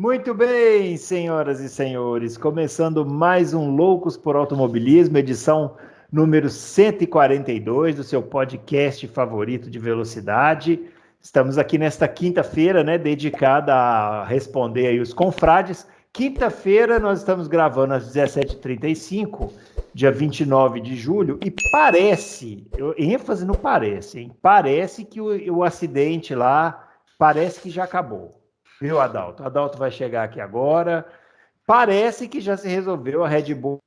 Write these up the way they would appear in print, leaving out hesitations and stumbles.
Muito bem, senhoras e senhores, começando mais um Loucos por Automobilismo, edição número 142 do seu podcast favorito de velocidade. Estamos aqui nesta quinta-feira, né, dedicada a responder aí os confrades. Quinta-feira nós estamos gravando às 17h35, dia 29 de julho, e parece, ênfase no parece, hein? Parece que o acidente lá, parece que já acabou. Viu, Adalto? Adalto vai chegar aqui agora. Parece que já se resolveu. A Red Bull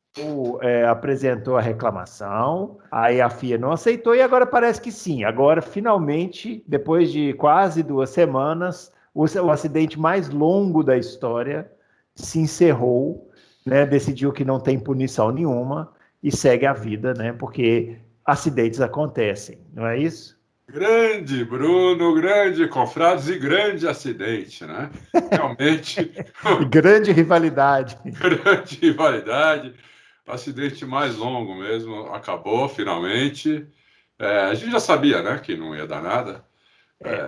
apresentou a reclamação, aí a FIA não aceitou e agora parece que sim. Agora, finalmente, depois de quase 2 semanas, o acidente mais longo da história se encerrou, né? Decidiu que não tem punição nenhuma e segue a vida, né? Porque acidentes acontecem, não é isso? Grande Bruno, grande confrades e grande acidente, né? Realmente, Grande rivalidade. grande rivalidade. Acidente mais longo mesmo, acabou finalmente. A gente já sabia, né, que não ia dar nada.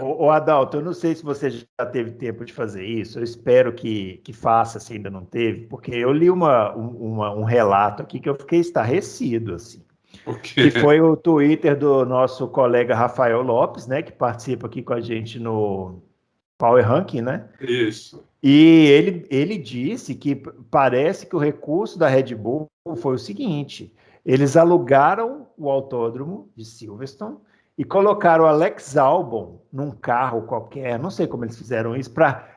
Ô Adalto, eu não sei se você já teve tempo de fazer isso, eu espero que faça, se ainda não teve, porque eu li um relato aqui que eu fiquei estarrecido, assim, que Porque foi o Twitter do nosso colega Rafael Lopes, né, que participa aqui com a gente no Power Ranking, né? isso. E ele disse que parece que o recurso da Red Bull foi o seguinte: eles alugaram o autódromo de Silverstone e colocaram o Alex Albon num carro qualquer, não sei como eles fizeram isso, para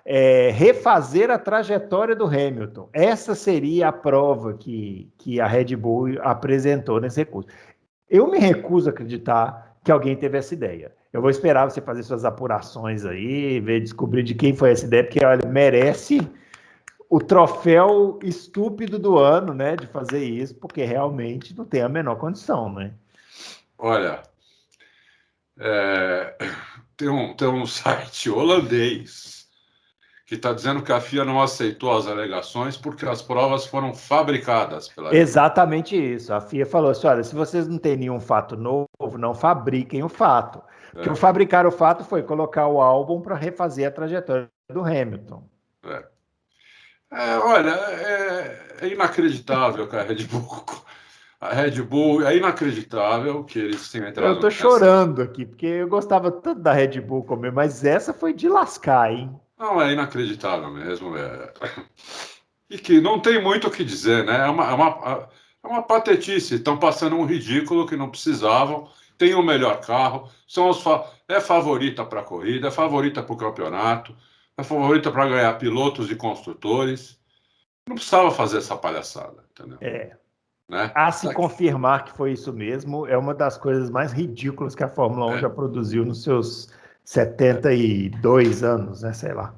refazer a trajetória do Hamilton. Essa seria a prova que a Red Bull apresentou nesse recurso. Eu me recuso a acreditar que alguém teve essa ideia. Eu vou esperar você fazer suas apurações aí, ver, descobrir de quem foi essa ideia, porque olha, merece o troféu estúpido do ano, né, de fazer isso, porque realmente não tem a menor condição, né? Olha, é, tem um site holandês que está dizendo que a FIA não aceitou as alegações porque as provas foram fabricadas pela Red Bull. Exatamente isso. A FIA falou assim: olha, se vocês não têm nenhum fato novo, não fabriquem o fato. Porque o É, fabricar o fato foi colocar o álbum para refazer a trajetória do Hamilton. é. Olha, é inacreditável que a Red Bull é inacreditável que eles tenham Eu entrado tô nessa. chorando aqui, porque eu gostava tanto da Red Bull comer, mas essa foi de lascar, hein? Não, é inacreditável mesmo. E que não tem muito o que dizer, né? É uma patetice. Estão passando um ridículo que não precisavam. Tem o melhor carro, é favorita para a corrida, é favorita para o campeonato, é favorita para ganhar pilotos e construtores. Não precisava fazer essa palhaçada, entendeu? É. Né? A se confirmar que foi isso mesmo, é uma das coisas mais ridículas que a Fórmula 1 É. já produziu nos seus 72 anos, né? Sei lá.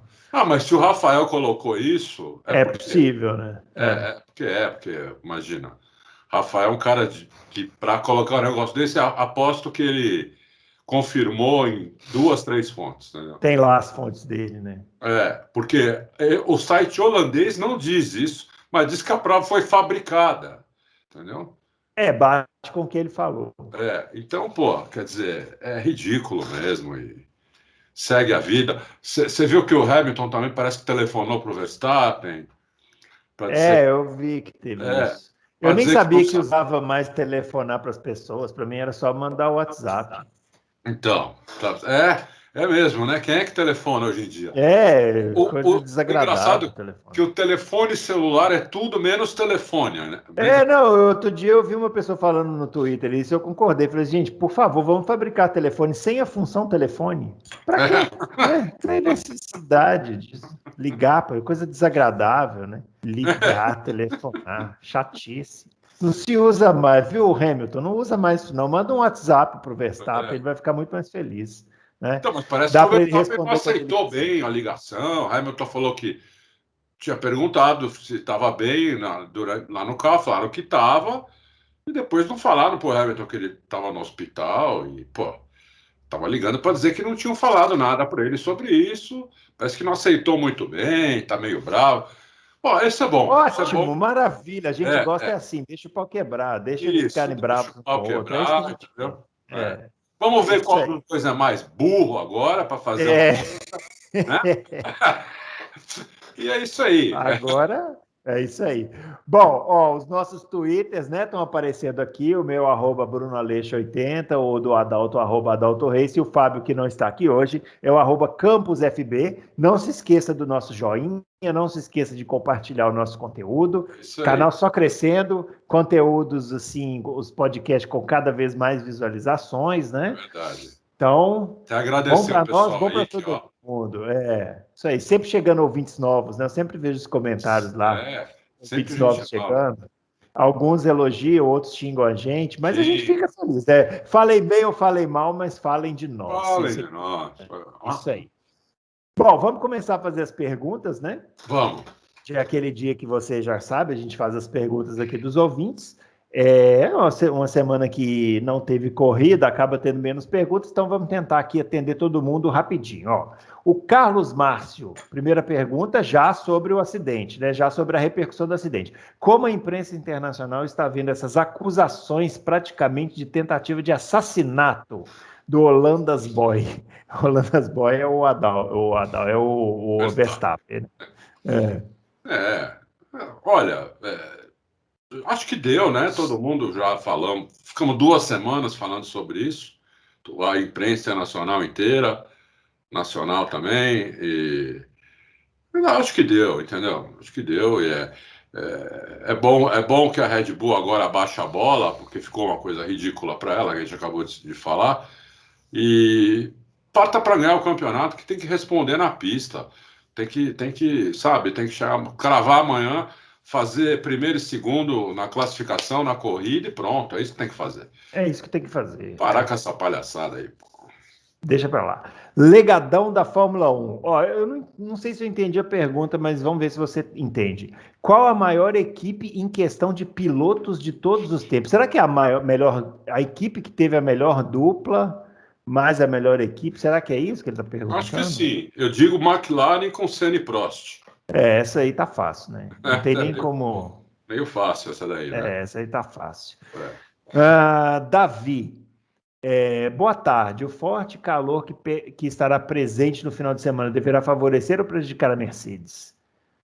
Mas se o Rafael colocou isso, é É porque possível, né? porque imagina, Rafael é um cara que para colocar um negócio desse, aposto que ele confirmou em duas, três fontes, entendeu? Tem lá as fontes dele, né? Porque o site holandês não diz isso, mas diz que a prova foi fabricada, entendeu? Bate com o que ele falou. Então, pô, quer dizer, é ridículo mesmo e segue a vida. Você viu que o Hamilton também parece que telefonou para o Verstappen para dizer, Eu vi que teve é, isso. Eu para nem dizer que não sabia que sabe. usava mais telefonar para as pessoas, para mim era só mandar o WhatsApp. Então, é mesmo, né? Quem é que telefona hoje em dia? Coisa O desagradável o engraçado é que telefone. o telefone celular é tudo menos telefone, né? Não, outro dia eu vi uma pessoa falando no Twitter isso, eu concordei. Falei, gente, por favor, vamos fabricar telefone sem a função telefone. Para quê? Tem necessidade de ligar, pô, é coisa desagradável, né? Ligar, telefonar, chatice. Não se usa mais, viu, Hamilton? Não usa mais isso, não. Manda um WhatsApp pro Verstappen, ele vai ficar muito mais feliz, né? Então, mas parece que Dá o para ele Verstappen não responder quando ele aceitou quiser. bem a ligação. Hamilton falou que tinha perguntado se estava bem lá no carro, falaram que estava, e depois não falaram pro Hamilton que ele estava no hospital, e, pô, estava ligando para dizer que não tinham falado nada para ele sobre isso. Parece que não aceitou muito bem, está meio bravo. Bom, isso é bom, isso é bom. Ótimo, maravilha. A gente É, gosta é. assim, deixa o pau quebrar, deixa eles Isso, ficarem deixa o bravos um com pau o outro. É isso que a quebrar, gente quer. entendeu? Vamos É ver isso qual aí. coisa mais burro agora para fazer uma, É. né? E é isso aí. Agora, é isso aí. Bom, ó, os nossos twitters, né, estão aparecendo aqui, o meu @BrunoAleixo80, o do Adalto, @Adalto Reis, e o Fábio, que não está aqui hoje, é o @CampusFB. Não se esqueça do nosso joinha, não se esqueça de compartilhar o nosso conteúdo. Isso aí. Canal só crescendo, conteúdos assim, os podcasts com cada vez mais visualizações, né? Verdade. Então, Até agradecer bom para o pessoal nós, bom para aí que, todo ó, mundo. É, isso aí. Sempre chegando ouvintes novos, né? Eu sempre vejo os comentários lá, sempre ouvintes novos gente nova. chegando. Alguns elogiam, outros xingam a gente, mas a gente Sim, fica feliz. Né? Falei bem ou falei mal, mas falem de nós. falem Isso, de nós. isso aí. Bom, vamos começar a fazer as perguntas, né? Vamos. De aquele dia que você já sabe, a gente faz as perguntas aqui dos ouvintes. É uma semana que não teve corrida, acaba tendo menos perguntas, então vamos tentar aqui atender todo mundo rapidinho. Ó, o Carlos Márcio, primeira pergunta, já sobre o acidente, né? Já sobre a repercussão do acidente. Como a imprensa internacional está vendo essas acusações praticamente de tentativa de assassinato do Hollandas Boy? Hollandas Boy é o Adal é o Verstappen, né? É, olha, acho que deu, né? Todo mundo já falamos. Ficamos 2 semanas falando sobre isso. A imprensa internacional inteira, nacional também. Eu acho que deu, entendeu? Acho que deu. É bom que a Red Bull agora abaixe a bola, porque ficou uma coisa ridícula para ela, que a gente acabou de falar. E parta para ganhar o campeonato, que tem que responder na pista. Sabe, tem que chegar, cravar amanhã, fazer primeiro e segundo na classificação, na corrida e pronto. É isso que tem que fazer. É isso que tem que fazer. Parar com essa palhaçada aí, pô. Deixa para lá. Legadão da Fórmula 1. Ó, eu não sei se eu entendi a pergunta, mas vamos ver se você entende. Qual a maior equipe em questão de pilotos de todos os tempos? Será que é a equipe que teve a melhor dupla, mais a melhor equipe? Será que é isso que ele está Acho que perguntando? sim. Eu digo McLaren com Senna e Prost. Essa aí tá fácil, né? Não tem nem como. Meio fácil essa daí, né? Essa aí tá fácil. É. Davi. Boa tarde. O forte calor que estará presente no final de semana deverá favorecer ou prejudicar a Mercedes?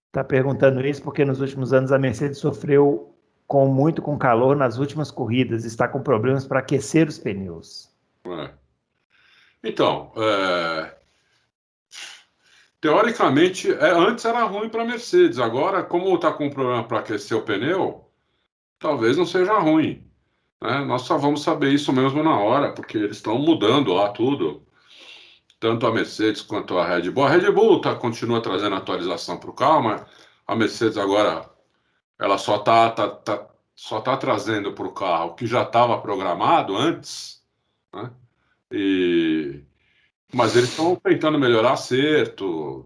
Está perguntando isso porque nos últimos anos a Mercedes sofreu muito com calor nas últimas corridas, está com problemas para aquecer os pneus. Então, teoricamente, antes era ruim para a Mercedes. Agora, como está com um problema para aquecer o pneu, talvez não seja ruim, né? Nós só vamos saber isso mesmo na hora, porque eles estão mudando lá tudo, tanto a Mercedes quanto a Red Bull. A Red Bull continua trazendo atualização para o carro, mas a Mercedes agora ela só tá trazendo para o carro o que já estava programado antes, né? Mas eles estão tentando melhorar acerto,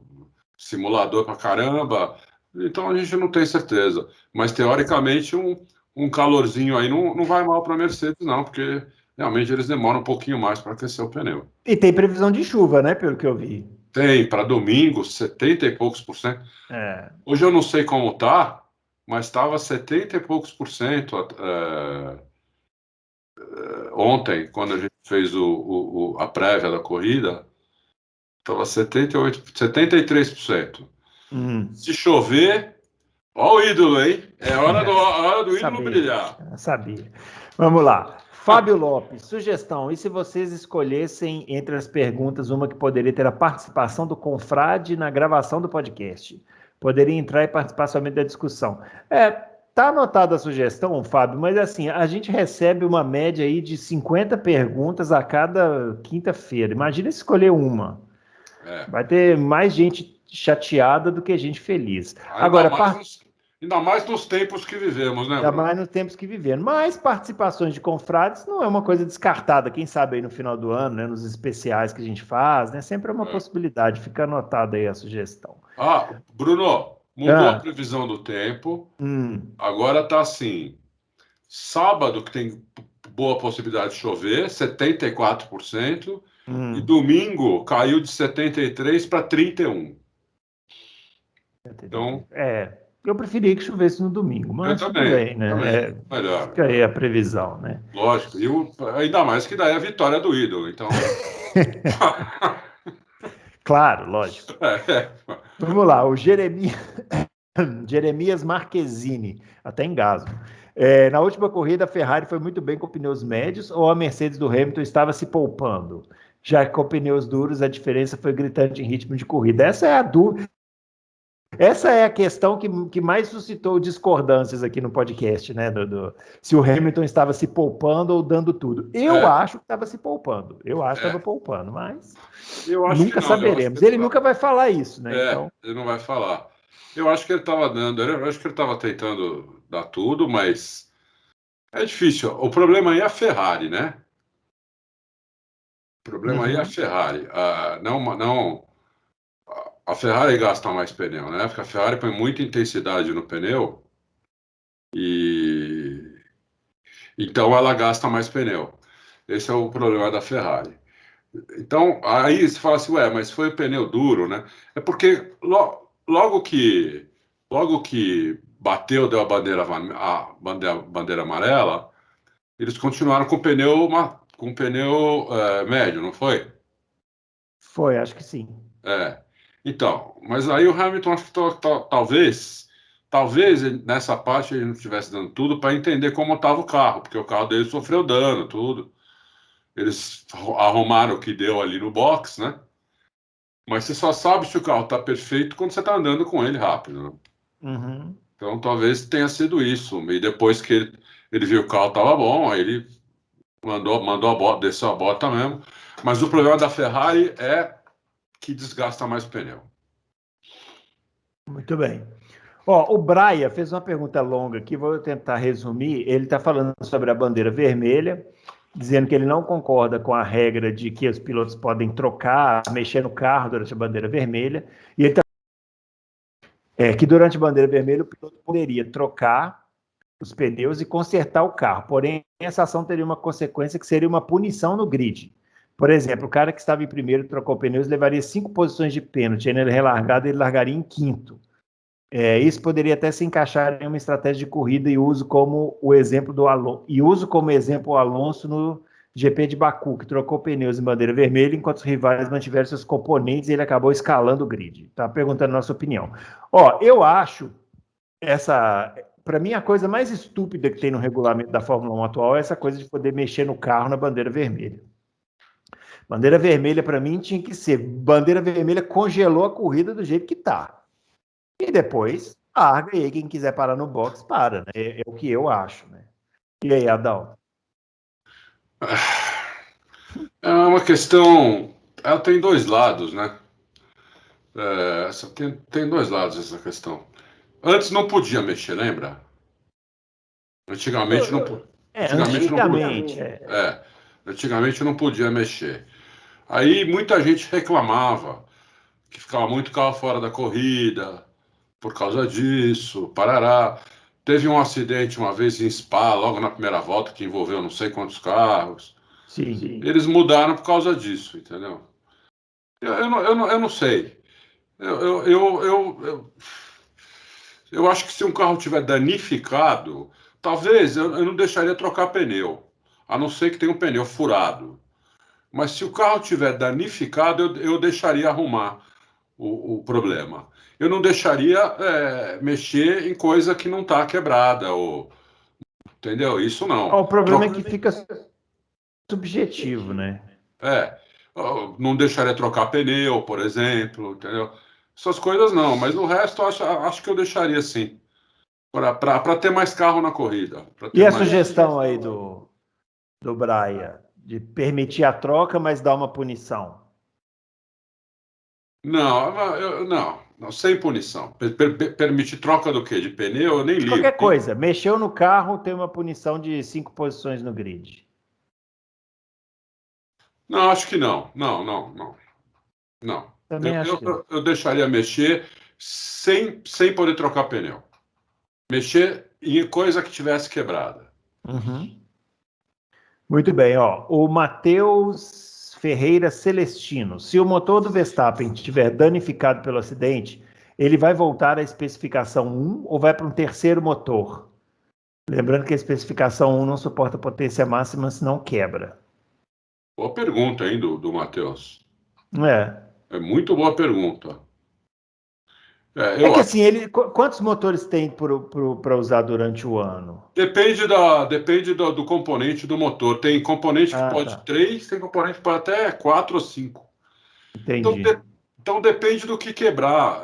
simulador pra caramba. Então a gente não tem certeza. Mas teoricamente um calorzinho aí não vai mal para a Mercedes, não, porque realmente eles demoram um pouquinho mais para aquecer o pneu. E tem previsão de chuva, né? Pelo que eu vi. Tem, para domingo, 70 e poucos por cento. É. Hoje eu não sei como tá, mas estava 70 e poucos por cento ontem, quando a gente fez a prévia da corrida, estava 73%. Se chover, ó o ídolo, hein? É hora do ídolo brilhar. Sabia. Vamos lá. Fábio Lopes, sugestão. E se vocês escolhessem entre as perguntas uma que poderia ter a participação do confrade na gravação do podcast? Poderia entrar e participar somente da discussão. Tá anotada a sugestão, Fábio, mas assim, a gente recebe uma média aí de 50 perguntas a cada quinta-feira. Imagina escolher uma. Vai ter mais gente chateada do que gente feliz. Ainda mais nos tempos que vivemos, né, Ainda Bruno? mais nos tempos que vivemos. Mas participações de confrades não é uma coisa descartada. Quem sabe aí no final do ano, né, nos especiais que a gente faz, né, sempre é uma possibilidade. Fica anotada aí a sugestão. Bruno, mudou a previsão do tempo. Agora tá assim, sábado que tem boa possibilidade de chover, 74%, e domingo caiu de 73 para 31. Então, eu preferia que chovesse no domingo, mas tudo bem, né? Melhor. Fica aí a previsão, né? Lógico, ainda mais que daí é a vitória do ídolo, então... Claro, lógico. Vamos lá, o Jeremias Marquezine, até engasgo. Na última corrida, a Ferrari foi muito bem com pneus médios ou a Mercedes do Hamilton estava se poupando? Já que com pneus duros, a diferença foi gritante em ritmo de corrida. Essa é a questão que mais suscitou discordâncias aqui no podcast, né? Se o Hamilton estava se poupando ou dando tudo. Eu acho que estava se poupando. Eu acho que estava poupando, mas eu acho nunca que não. saberemos. Ele nunca vai falar isso, né? Então... Ele não vai falar. Eu acho que ele estava dando, eu acho que ele estava tentando dar tudo, mas é difícil. O problema aí é a Ferrari, né? O problema aí é a Ferrari. Não, a Ferrari gasta mais pneu, né? Porque a Ferrari põe muita intensidade no pneu e então ela gasta mais pneu. Esse é o problema da Ferrari. Então, aí você fala assim, ué, mas foi o pneu duro, né? É porque logo que bateu, deu a bandeira amarela, eles continuaram com o pneu médio, não foi? Foi, acho que sim. Então, mas aí o Hamilton, acho que talvez nessa parte ele não estivesse dando tudo para entender como estava o carro, porque o carro dele sofreu dano, tudo. Eles arrumaram o que deu ali no box, né? Mas você só sabe se o carro está perfeito quando você está andando com ele rápido, né? Uhum. Então talvez tenha sido isso. E depois que ele viu que o carro estava bom, aí ele mandou a bota, desceu a bota mesmo. Mas o problema da Ferrari é que desgasta mais o pneu. Muito bem. O Braia fez uma pergunta longa aqui, vou tentar resumir. Ele está falando sobre a bandeira vermelha, dizendo que ele não concorda com a regra de que os pilotos podem trocar, mexer no carro durante a bandeira vermelha. E ele está que durante a bandeira vermelha o piloto poderia trocar os pneus e consertar o carro. Porém, essa ação teria uma consequência que seria uma punição no grid. Por exemplo, o cara que estava em primeiro trocou pneus levaria 5 posições de pênalti. Ele relargado, ele largaria em quinto. Isso poderia até se encaixar em uma estratégia de corrida e uso como exemplo o Alonso no GP de Baku, que trocou pneus em bandeira vermelha enquanto os rivais mantiveram seus componentes e ele acabou escalando o grid. Está perguntando a nossa opinião. Eu acho para mim, a coisa mais estúpida que tem no regulamento da Fórmula 1 atual é essa coisa de poder mexer no carro na bandeira vermelha. Bandeira vermelha, para mim, tinha que ser. Bandeira vermelha congelou a corrida do jeito que está. E depois, larga, e aí quem quiser parar no box, para, né? É o que eu acho, né? E aí, Adão? É uma questão. Ela tem dois lados, né? Tem dois lados essa questão. Antes não podia mexer, lembra? Antigamente não, antigamente não Antigamente. podia. Antigamente não podia mexer. Aí muita gente reclamava que ficava muito carro fora da corrida por causa disso, parará. Teve um acidente uma vez em Spa, logo na primeira volta, que envolveu não sei quantos carros. Sim. Eles mudaram por causa disso, entendeu? Eu não sei. Eu acho que se um carro tiver danificado, talvez eu não deixaria trocar pneu, a não ser que tenha um pneu furado. Mas se o carro tiver danificado, eu deixaria arrumar o problema. Eu não deixaria mexer em coisa que não está quebrada, entendeu? Isso não. O problema é que fica subjetivo, né? Não deixaria trocar pneu, por exemplo, entendeu? Essas coisas não, mas o resto acho que eu deixaria sim, para ter mais carro na corrida. E a sugestão aí do Braia, de permitir a troca, mas dar uma punição? Não, sem punição. Permitir troca do quê? De pneu? Eu nem ligo. Qualquer coisa, mexeu no carro, tem uma punição de 5 posições no grid. Não, acho que não. Não. Também acho que não. Eu deixaria mexer sem poder trocar pneu. Mexer em coisa que tivesse quebrada. Uhum. Muito bem, o Matheus Ferreira Celestino. Se o motor do Verstappen estiver danificado pelo acidente, ele vai voltar à especificação 1 ou vai para um terceiro motor? Lembrando que a especificação 1 não suporta potência máxima, senão quebra. Boa pergunta, hein, do Matheus. É É muito boa pergunta. É que assim, quantos motores tem para usar durante o ano? Depende do componente do motor. Tem componente que pode Tá. 3, tem componente que pode até 4 ou 5. Então, Entendi. então depende do que quebrar.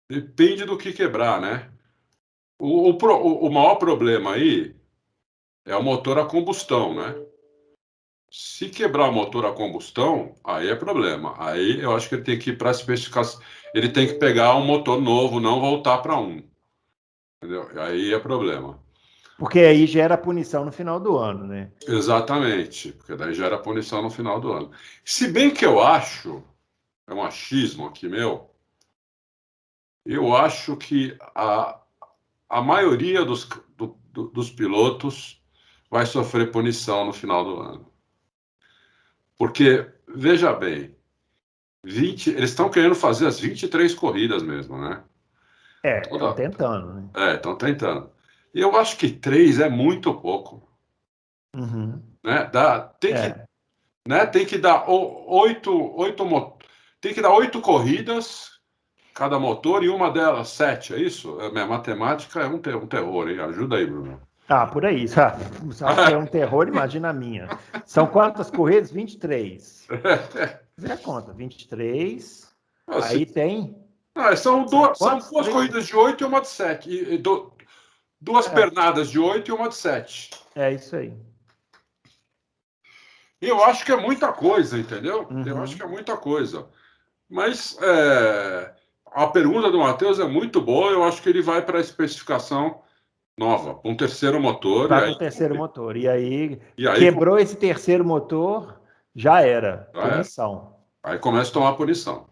Depende do que quebrar, né? O maior problema aí é o motor a combustão, né? Se quebrar o motor a combustão, aí é problema. Aí eu acho que ele tem que ir para a especificação. Ele tem que pegar um motor novo, não voltar para um. Entendeu? Aí é problema. Porque aí gera punição no final do ano, né? Exatamente, porque daí gera punição no final do ano. Se bem que eu acho, é um achismo aqui meu, eu acho que a maioria dos pilotos vai sofrer punição no final do ano. Porque, veja bem, eles estão querendo fazer as 23 corridas mesmo, né? Estão tentando, né? Estão tentando. E eu acho que 3 é muito pouco. Uhum. Né? É, Tem que dar tem que dar 8 corridas cada motor e uma delas 7, é isso? Minha matemática é um terror, hein? Ajuda aí, Bruno. por aí. Se é um terror, imagina a minha. São quantas corridas? 23. Fizer a conta, 23. Aí tem. São São são quantos? duas corridas de 8 e uma de 7. Duas É, pernadas de 8 e uma de 7. é isso aí. Eu acho que é muita coisa, entendeu? Eu acho que é Uhum. muita coisa. Mas a pergunta do Matheus é muito boa. Eu acho que ele vai para a especificação nova, com um terceiro motor. Vai para o terceiro motor. E aí, E aí, quebrou esse terceiro motor, já era. é, Punição. aí começa a tomar punição.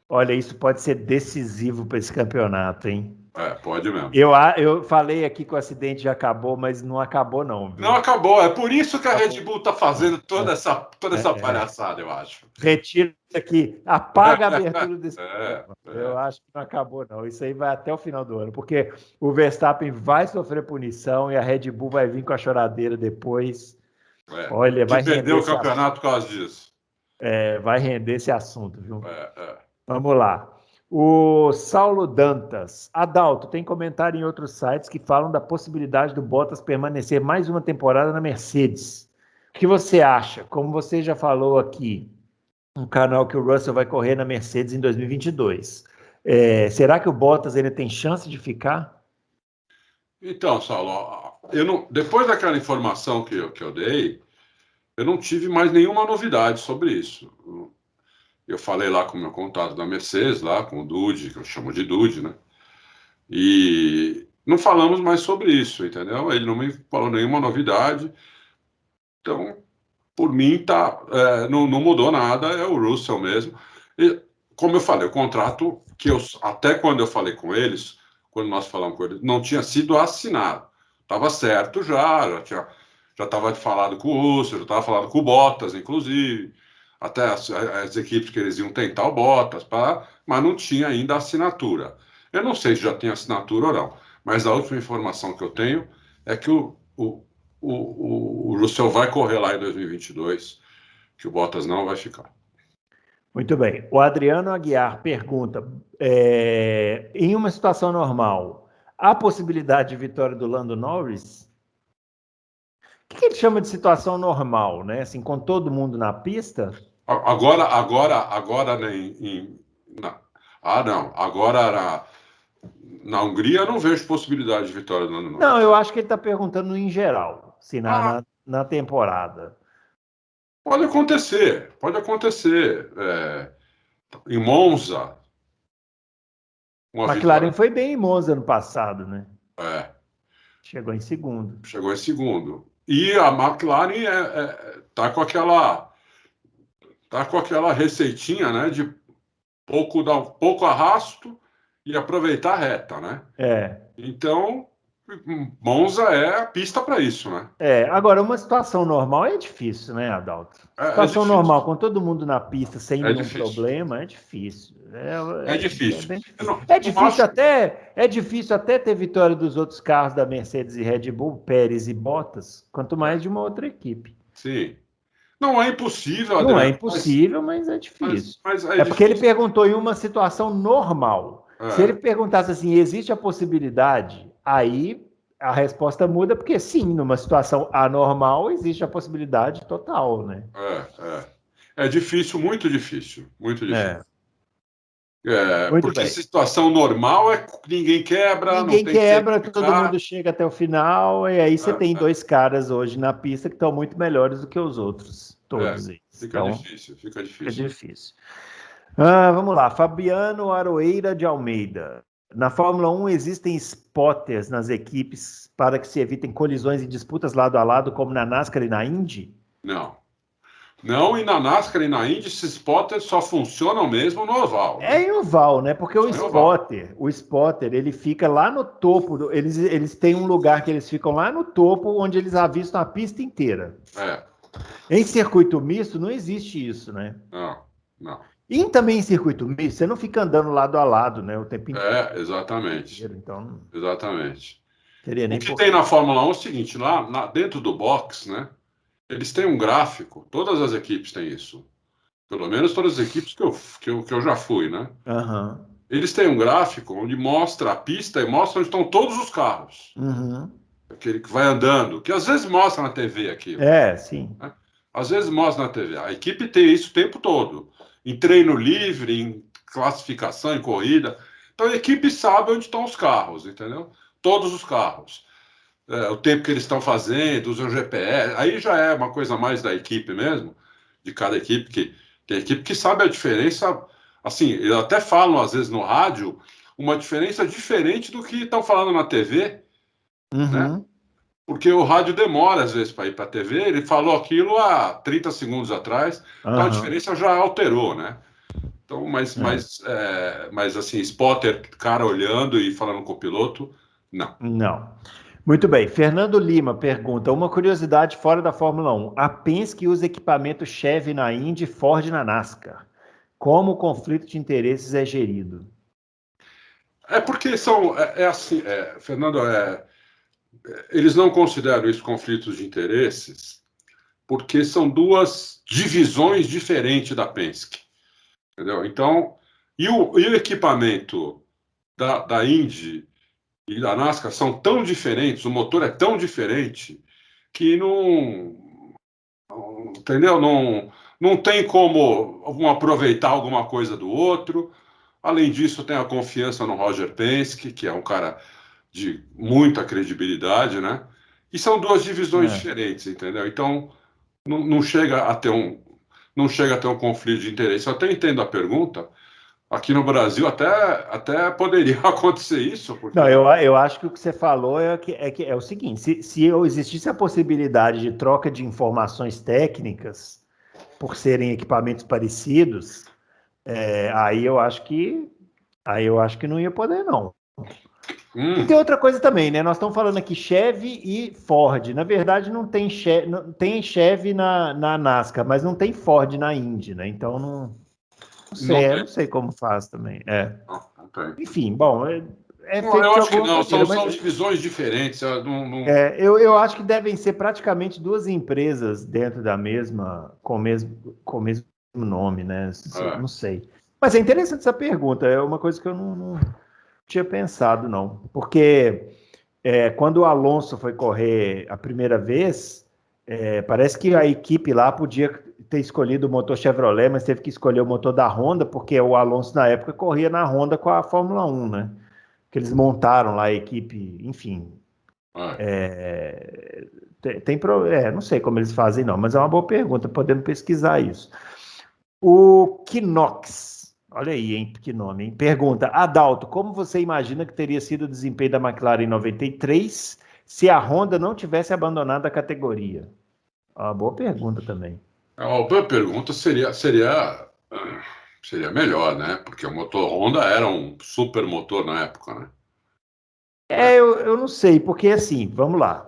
Olha, isso pode ser decisivo para esse campeonato, hein? Pode mesmo. Eu falei aqui que o acidente já acabou, mas não acabou, não, Não viu? acabou. É por isso que a Red Acabou. Bull está fazendo toda essa É. palhaçada, eu acho. Retiro isso aqui, apaga a abertura desse É, programa. Eu é, acho que não acabou, não. Isso aí vai até o final do ano, porque o Verstappen vai sofrer punição e a Red Bull vai vir com a choradeira depois. Olha, que vai perdeu render o esse assunto. campeonato por causa disso. Vai render esse assunto, viu? É, é. Vamos lá. O Saulo Dantas. Adalto, tem comentário em outros sites que falam da possibilidade do Bottas permanecer mais uma temporada na Mercedes. O que você acha? Como você já falou aqui, um canal que o Russell vai correr na Mercedes em 2022. Será que o Bottas ele tem chance de ficar? Então, Saulo, depois daquela informação que eu dei, eu não tive mais nenhuma novidade sobre isso. Eu falei lá com o meu contato da Mercedes, lá com o Dude, que eu chamo de Dude, né? E não falamos mais sobre isso, entendeu? Ele não me falou nenhuma novidade. Então, por mim, não mudou nada, é o Russell mesmo. E, como eu falei, o contrato até quando eu falei com eles, quando nós falamos com eles, não tinha sido assinado. Estava certo já estava falado com o Russell, já estava falado com o Bottas, inclusive, até as equipes que eles iam tentar o Bottas, mas não tinha ainda assinatura. Eu não sei se já tem assinatura ou não, mas a última informação que eu tenho é que o Russell vai correr lá em 2022, que o Bottas não vai ficar. Muito bem. O Adriano Aguiar pergunta: em uma situação normal, há possibilidade de vitória do Lando Norris? O que ele chama de situação normal, né? Assim, com todo mundo na pista? Agora não. Agora na Hungria eu não vejo possibilidade de vitória do Lando Não, Norris. eu acho que ele está perguntando em geral, assim, na temporada. Pode acontecer, pode acontecer. Em Monza, uma McLaren vitória. foi bem em Monza ano passado, né? É, Chegou em segundo. chegou em segundo. E a McLaren tá com aquela receitinha, né, de dar um pouco arrasto e aproveitar a reta, né? É. Então, Monza é a pista para isso, né? Agora, uma situação normal é difícil, né, Adalto? É Situação difícil. normal, com todo mundo na pista sem É nenhum difícil. problema, é difícil. É É difícil. bem Eu difícil. não acho. É difícil até ter vitória dos outros carros da Mercedes e Red Bull, Pérez e Bottas, quanto mais de uma outra equipe. Sim. Não é impossível, Não é Adriano, impossível, mas é difícil. mas é É porque ele difícil. perguntou em uma situação normal. Se ele perguntasse assim, existe a possibilidade, aí a resposta muda, porque sim, numa situação anormal, existe a possibilidade total, né? É difícil, muito difícil, muito difícil. É, muito Porque bem. situação normal é que ninguém quebra, não Ninguém tem quebra, safety todo mundo car. chega até o final, e aí você tem É, dois caras hoje na pista que estão muito melhores do que os outros, é, todos eles. fica Então, difícil, fica fica difícil. difícil. Vamos lá, Fabiano Aroeira de Almeida. Na Fórmula 1 existem spotters nas equipes para que se evitem colisões e disputas lado a lado, como na NASCAR e na Indy? Não. Não, e na NASCAR e na Indy, esses spotters só funcionam mesmo no oval, É né? em oval, né? Porque Só em oval. o spotter, ele fica lá no topo, eles têm um lugar que eles ficam lá no topo, onde eles avistam a pista inteira. É, Em circuito misto, não existe isso, né? não, não. E também em circuito misto, você não fica andando lado a lado, né? O tempo Exatamente. inteiro, então não Exatamente. teria O nem que tem porquê. na Fórmula 1 é o seguinte, dentro do box, né? Eles têm um gráfico, todas as equipes têm isso. Pelo menos todas as equipes que eu já fui, né? Aham. Eles têm um gráfico onde mostra a pista e mostra onde estão todos os carros. Uhum. Aquele que vai andando, que às vezes mostra na TV aquilo, É, sim. né? Às vezes mostra na TV. A equipe tem isso o tempo todo. Em treino livre, em classificação, em corrida. Então a equipe sabe onde estão os carros, entendeu? Todos os carros. O tempo que eles estão fazendo, usam GPS. Aí já é uma coisa mais da equipe mesmo, de cada equipe, que tem equipe que sabe a diferença. Assim, eles até falam, às vezes, no rádio, uma diferença diferente do que estão falando na TV, né? Uhum. Porque o rádio demora, às vezes, para ir para a TV. Ele falou aquilo há 30 segundos atrás, então a Aham. diferença já alterou, né? Então, É. mas assim, spotter, cara olhando e falando com o piloto, não. Não. Muito bem. Fernando Lima pergunta: uma curiosidade fora da Fórmula 1. A Penske usa equipamento Chevy na Indy e Ford na NASCAR. Como o conflito de interesses é gerido? É porque assim, Fernando, eles não consideram isso conflitos de interesses, porque são duas divisões diferentes da Penske, entendeu? Então, e o equipamento da Indy e da NASCAR são tão diferentes, o motor é tão diferente que entendeu? Não tem como um aproveitar alguma coisa do outro. Além disso, tem a confiança no Roger Penske, que é um cara de muita credibilidade, né? E são duas divisões É. diferentes, entendeu? Então, não chega a ter não chega a ter um conflito de interesse. Eu até entendo a pergunta. Aqui no Brasil até poderia acontecer isso, Não, porque eu acho que o que você falou é o seguinte: se existisse a possibilidade de troca de informações técnicas por serem equipamentos parecidos, aí eu acho que não ia poder, não. E tem hum, outra coisa também, né? Nós estamos falando aqui Chevy e Ford. Na verdade, tem Chevy na NASCAR, mas não tem Ford na Indy, né? Então não não sei, eu tem. não sei como faz também. É. Não tem. Enfim, bom, é Não, feito eu de acho que alguma não, maneira, mas são divisões diferentes. eu acho que devem ser praticamente duas empresas dentro da mesma, com o mesmo nome, né? É, Não sei. Mas é interessante essa pergunta, é uma coisa que eu não tinha pensado, não. Porque quando o Alonso foi correr a primeira vez, parece que a equipe lá podia ter escolhido o motor Chevrolet, mas teve que escolher o motor da Honda, porque o Alonso, na época, corria na Honda com a Fórmula 1, né? Que eles montaram lá a equipe, enfim. é. Não sei como eles fazem, não, mas é uma boa pergunta, podemos pesquisar isso. O Kinox, olha aí, hein, que nome, hein? Pergunta: Adalto, como você imagina que teria sido o desempenho da McLaren em 93 se a Honda não tivesse abandonado a categoria? Uma boa pergunta também. A boa pergunta seria melhor, né? Porque o motor Honda era um super motor na época, né? Eu não sei, porque assim, vamos lá,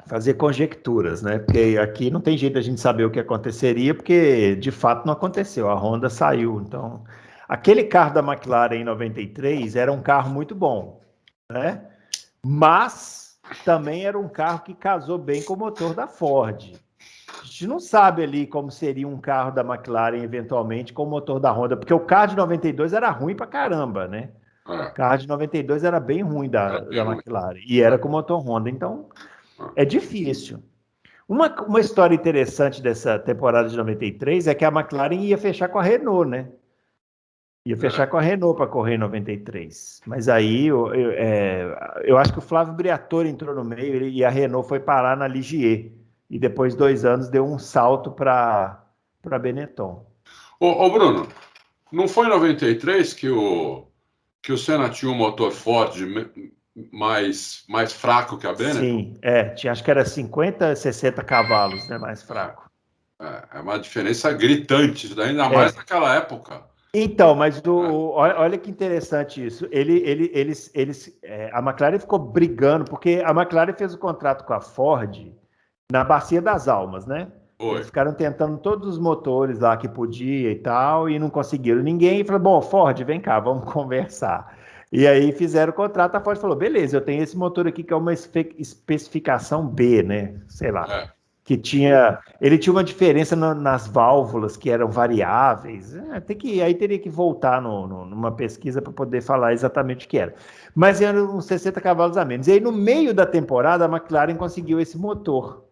fazer conjecturas, né? Porque aqui não tem jeito da gente saber o que aconteceria, porque de fato não aconteceu. A Honda saiu. Então, aquele carro da McLaren em 93 era um carro muito bom, né? Mas também era um carro que casou bem com o motor da Ford. A gente não sabe ali como seria um carro da McLaren eventualmente com o motor da Honda, porque o carro de 92 era ruim pra caramba, né? É, O carro de 92 era bem ruim era bem da ruim. McLaren, e era com motor Honda, então É. é difícil. Uma história interessante dessa temporada de 93 é que a McLaren ia fechar com a Renault, né? Ia fechar com a Renault para correr em 93. Mas aí eu acho que o Flávio Briatore entrou no meio e a Renault foi parar na Ligier. E depois, 2 anos, deu um salto para Benetton. Ô, Bruno, não foi em 93 que o Senna tinha um motor Ford mais fraco que a Benetton? Sim, acho que era 50, 60 cavalos, né? Mais fraco. É uma diferença gritante, isso daí, ainda mais É. naquela época. Então, mas Né? olha que interessante isso. A McLaren ficou brigando, porque a McLaren fez o contrato com a Ford na Bacia das Almas, né? Foi. Eles ficaram tentando todos os motores lá que podia e tal, e não conseguiram ninguém. E falou: bom, Ford, vem cá, vamos conversar. E aí fizeram o contrato, a Ford falou: beleza, eu tenho esse motor aqui que é uma especificação B, né? Sei lá. É. Que tinha. Ele tinha uma diferença nas válvulas que eram variáveis. Aí teria que voltar numa pesquisa para poder falar exatamente o que era. Mas eram uns 60 cavalos a menos. E aí, no meio da temporada, a McLaren conseguiu esse motor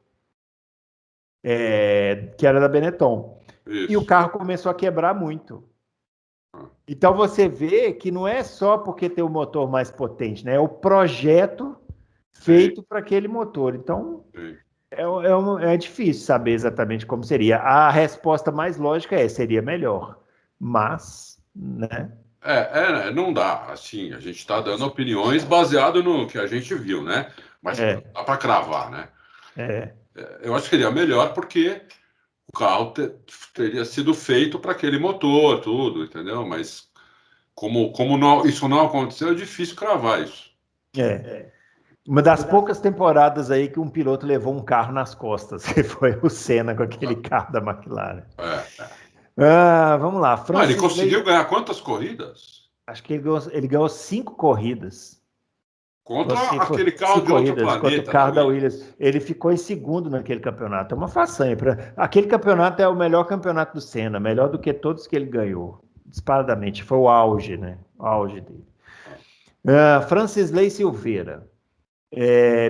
que era da Benetton. E o Isso. carro começou a quebrar muito. Ah, Então você vê que não é só porque tem o motor mais potente, né? É o projeto sim, feito para aquele motor. Então sim. é difícil saber exatamente como seria. A resposta mais lógica seria melhor. Mas, né? Não dá. Assim, a gente está dando opiniões baseado no que a gente viu, né? Mas não É, dá para cravar, né? é, Eu acho que seria melhor porque o carro teria sido feito para aquele motor, tudo, entendeu? Mas como isso não aconteceu, é difícil cravar isso. é. Uma das poucas temporadas aí que um piloto levou um carro nas costas, que foi o Senna com aquele carro da McLaren. É. Vamos lá, Não, ele Francis conseguiu Ley, ganhar quantas corridas? acho que ele ganhou 5 corridas. Ou Contra se foi aquele carro cinco de outro corridas contra o planeta da carro da Williams. Williams. Ele ficou em segundo naquele campeonato. É uma façanha. Aquele campeonato é o melhor campeonato do Senna, melhor do que todos que ele ganhou. Disparadamente. Foi o auge, né? O auge dele. Francis Ley Silveira.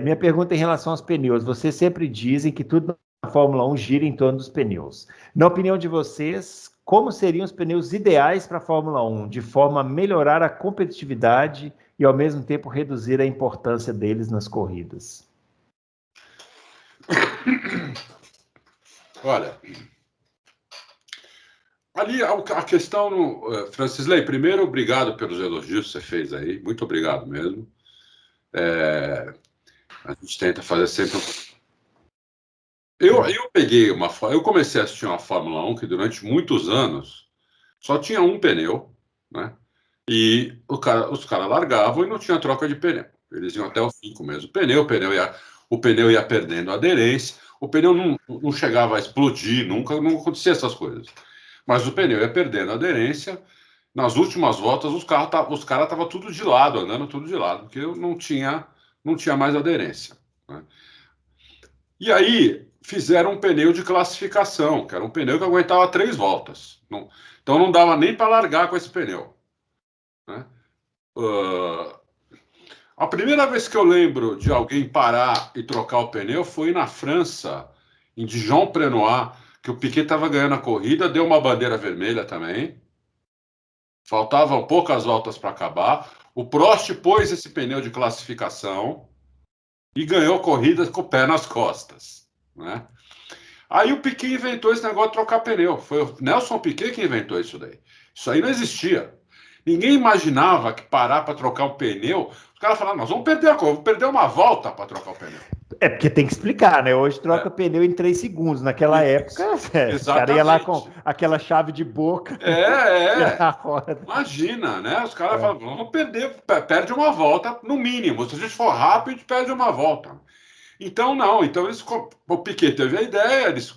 Minha pergunta em relação aos pneus. Vocês sempre dizem que tudo na Fórmula 1 gira em torno dos pneus. Na opinião de vocês, como seriam os pneus ideais para a Fórmula 1, de forma a melhorar a competitividade e, ao mesmo tempo, reduzir a importância deles nas corridas? Olha, ali a questão Francis Ley, primeiro, obrigado pelos elogios que você fez aí. Muito obrigado mesmo. A gente tenta fazer sempre. Eu peguei eu comecei a assistir uma Fórmula 1 que durante muitos anos só tinha um pneu, né? E os caras largavam e não tinha troca de pneu. Eles iam até o fim com o mesmo pneu, o pneu ia perdendo aderência, o pneu não chegava a explodir, nunca, não acontecia essas coisas. Mas o pneu ia perdendo aderência. Nas últimas voltas, os caras estavam tudo de lado, andando tudo de lado, porque não tinha mais aderência. Né? E aí fizeram um pneu de classificação, que era um pneu que aguentava 3 voltas. Então não dava nem para largar com esse pneu. Né? Uh, a primeira vez que eu lembro de alguém parar e trocar o pneu foi na França, em Dijon-Prenois, que o Piquet estava ganhando a corrida, deu uma bandeira vermelha também. Faltavam poucas voltas para acabar. O Prost pôs esse pneu de classificação e ganhou corrida com o pé nas costas. Né? Aí o Piquet inventou esse negócio de trocar pneu. Foi o Nelson Piquet que inventou isso daí. Isso aí não existia. Ninguém imaginava que parar para trocar um pneu. Os caras falaram, nós vamos perder a corrida, vamos perder uma volta para trocar o pneu. Porque tem que explicar, né? Hoje É, troca pneu em 3 segundos. Naquela época, os caras iam lá com exatamente. aquela chave de boca É. tirar a roda. Imagina, né? Os caras falam, vamos perder, perde uma volta, no mínimo. Se a gente for rápido, a gente perde uma volta. Então, não. Então, o Piquet teve a ideia, eles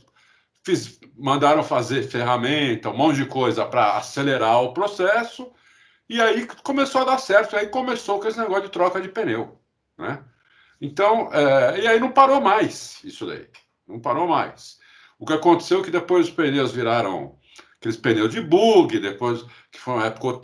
mandaram fazer ferramenta, um monte de coisa para acelerar o processo, e aí começou a dar certo. Aí começou com esse negócio de troca de pneu. Né? Então, e aí não parou mais isso daí. Não parou mais. O que aconteceu é que depois os pneus viraram aqueles pneus de bug, depois, que foi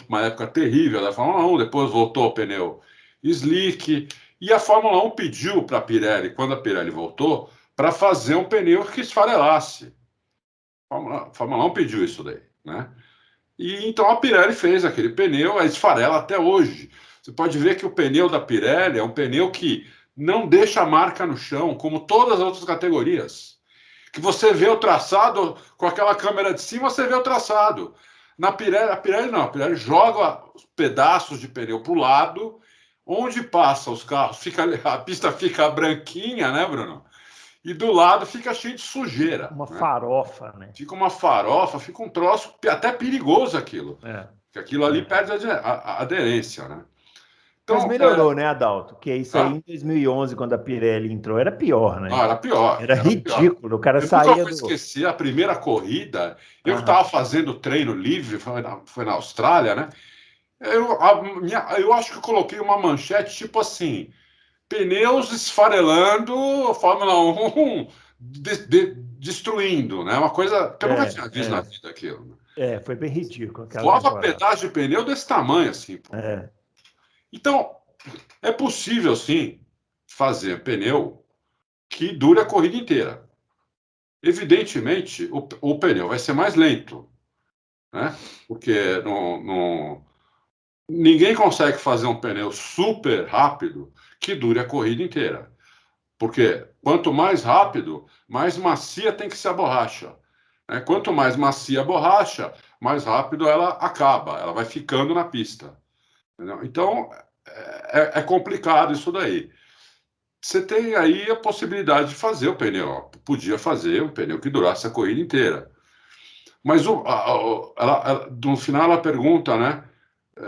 uma época terrível da Fórmula 1, depois voltou ao pneu slick, e a Fórmula 1 pediu para a Pirelli, quando a Pirelli voltou, para fazer um pneu que esfarelasse. A Fórmula 1 pediu isso daí, né? E então a Pirelli fez aquele pneu, a esfarela até hoje. Você pode ver que o pneu da Pirelli é um pneu que não deixa marca no chão, como todas as outras categorias. Que você vê o traçado, com aquela câmera de cima, você vê o traçado. Na Pirelli, a Pirelli não, a Pirelli joga os pedaços de pneu para o lado, onde passa os carros, a pista fica branquinha, né, Bruno? E do lado fica cheio de sujeira. Uma né? farofa, né? Fica uma farofa, fica um troço até perigoso aquilo. Porque aquilo ali perde a aderência, né? Então, mas melhorou, né, Adalto? Que isso aí em 2011, quando a Pirelli entrou, era pior, né? Era pior. Era ridículo. Pior. O cara Eu nunca saía vou esquecer a primeira corrida. Eu Aham. estava fazendo treino livre, foi na Austrália, né? Eu acho que eu coloquei uma manchete tipo assim: pneus esfarelando, Fórmula 1 destruindo, né? Uma coisa que eu nunca tinha visto na vida aquilo. Foi bem ridículo aquela Voava temporada. pedaço de pneu desse tamanho, assim. Pô. Então, é possível, sim, fazer pneu que dure a corrida inteira. Evidentemente, o pneu vai ser mais lento, né? Porque ninguém consegue fazer um pneu super rápido que dure a corrida inteira. Porque quanto mais rápido, mais macia tem que ser a borracha. Né? Quanto mais macia a borracha, mais rápido ela acaba, ela vai ficando na pista. Entendeu? Então, é complicado isso daí. Você tem aí a possibilidade de fazer o pneu. Podia fazer um pneu que durasse a corrida inteira. Mas no final ela pergunta, né?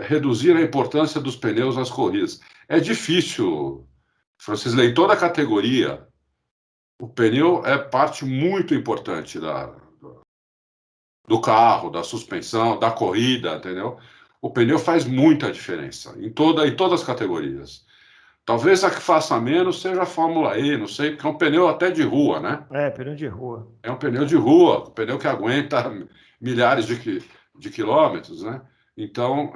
Reduzir a importância dos pneus nas corridas. É difícil, Francisco, em toda a categoria, o pneu é parte muito importante do carro, da suspensão, da corrida, entendeu? O pneu faz muita diferença em todas as categorias. Talvez a que faça menos seja a Fórmula E, não sei, porque é um pneu até de rua, né? Pneu de rua. É um pneu de rua, um pneu que aguenta milhares de quilômetros, né? Então,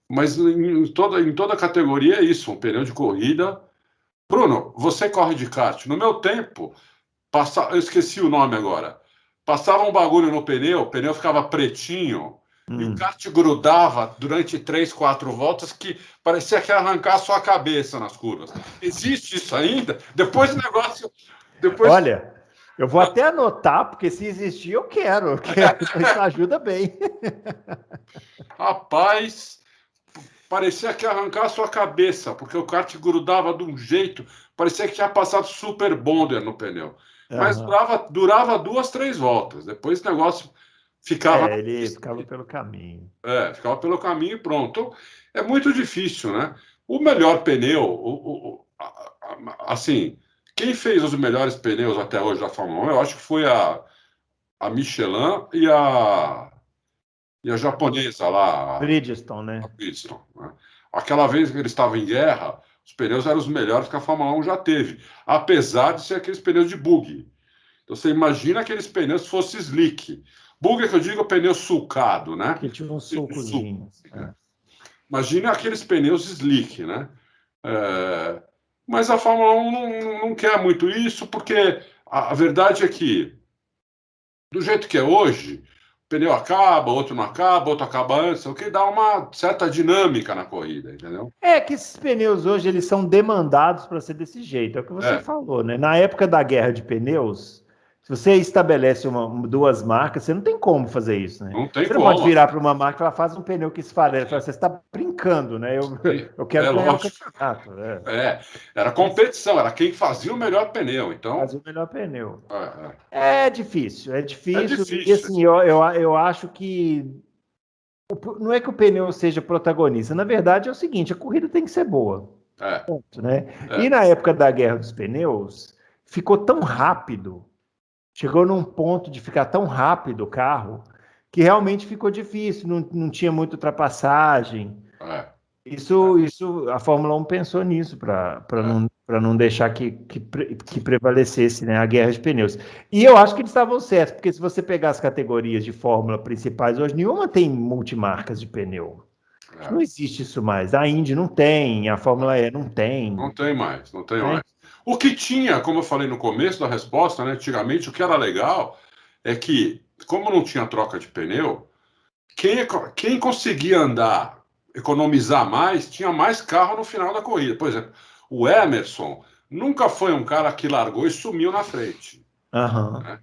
mas em toda categoria é isso, um pneu de corrida. Bruno, você corre de kart. No meu tempo, eu esqueci o nome agora. Passava um bagulho no pneu, o pneu ficava pretinho, e o kart grudava durante 3, 4 voltas que parecia que ia arrancar a sua cabeça nas curvas. Existe isso ainda? Depois o negócio... Olha, eu vou até anotar, porque se existir, eu quero. Isso ajuda bem. Rapaz, parecia que ia arrancar a sua cabeça, porque o kart grudava de um jeito, parecia que tinha passado super bonder no pneu. Mas durava 2, 3 voltas. Depois o negócio ficava... ele ficava pelo caminho. Ficava pelo caminho e pronto. É muito difícil, né? O melhor pneu, assim, quem fez os melhores pneus até hoje da Fórmula 1, eu acho que foi a Michelin e a japonesa lá, Bridgestone, né? a Bridgestone, né? Aquela vez que eles estavam em guerra, os pneus eram os melhores que a Fórmula 1 já teve, apesar de ser aqueles pneus de bug. Então você imagina aqueles pneus se fosse slick. Bug é que eu digo pneu sulcado, né? Que tinha um sulcozinho. Imagina aqueles pneus slick, né? Mas a Fórmula 1 não quer muito isso, porque a verdade é que, do jeito que é hoje, o pneu acaba, outro não acaba, outro acaba antes, o que dá uma certa dinâmica na corrida, entendeu? Que esses pneus hoje eles são demandados para ser desse jeito, é o que você falou, né? Na época da guerra de pneus, se você estabelece duas marcas, você não tem como fazer isso, né? Não tem você como. Não pode virar para uma marca e ela faz um pneu que esfarela. Você está brincando, né? Eu quero ganhar o campeonato. Era competição, era quem fazia o melhor pneu. Então... Fazia o melhor pneu. É difícil. E assim, eu acho que não é que o pneu seja protagonista. Na verdade, é o seguinte: a corrida tem que ser boa. Ponto, né? E na época da guerra dos pneus, ficou tão rápido. Chegou num ponto de ficar tão rápido o carro que realmente ficou difícil, não tinha muita ultrapassagem. Isso, a Fórmula 1 pensou nisso para para não deixar que prevalecesse, né, a guerra de pneus. E eu acho que eles estavam certos, porque se você pegar as categorias de Fórmula principais, hoje nenhuma tem multimarcas de pneu. Não existe isso mais. A Indy não tem, a Fórmula E não tem. Não tem mais, não tem Né? mais. O que tinha, como eu falei no começo da resposta, né, antigamente, o que era legal é que, como não tinha troca de pneu, quem conseguia andar, economizar mais, tinha mais carro no final da corrida. Por exemplo, o Emerson nunca foi um cara que largou e sumiu na frente. Uhum. Né?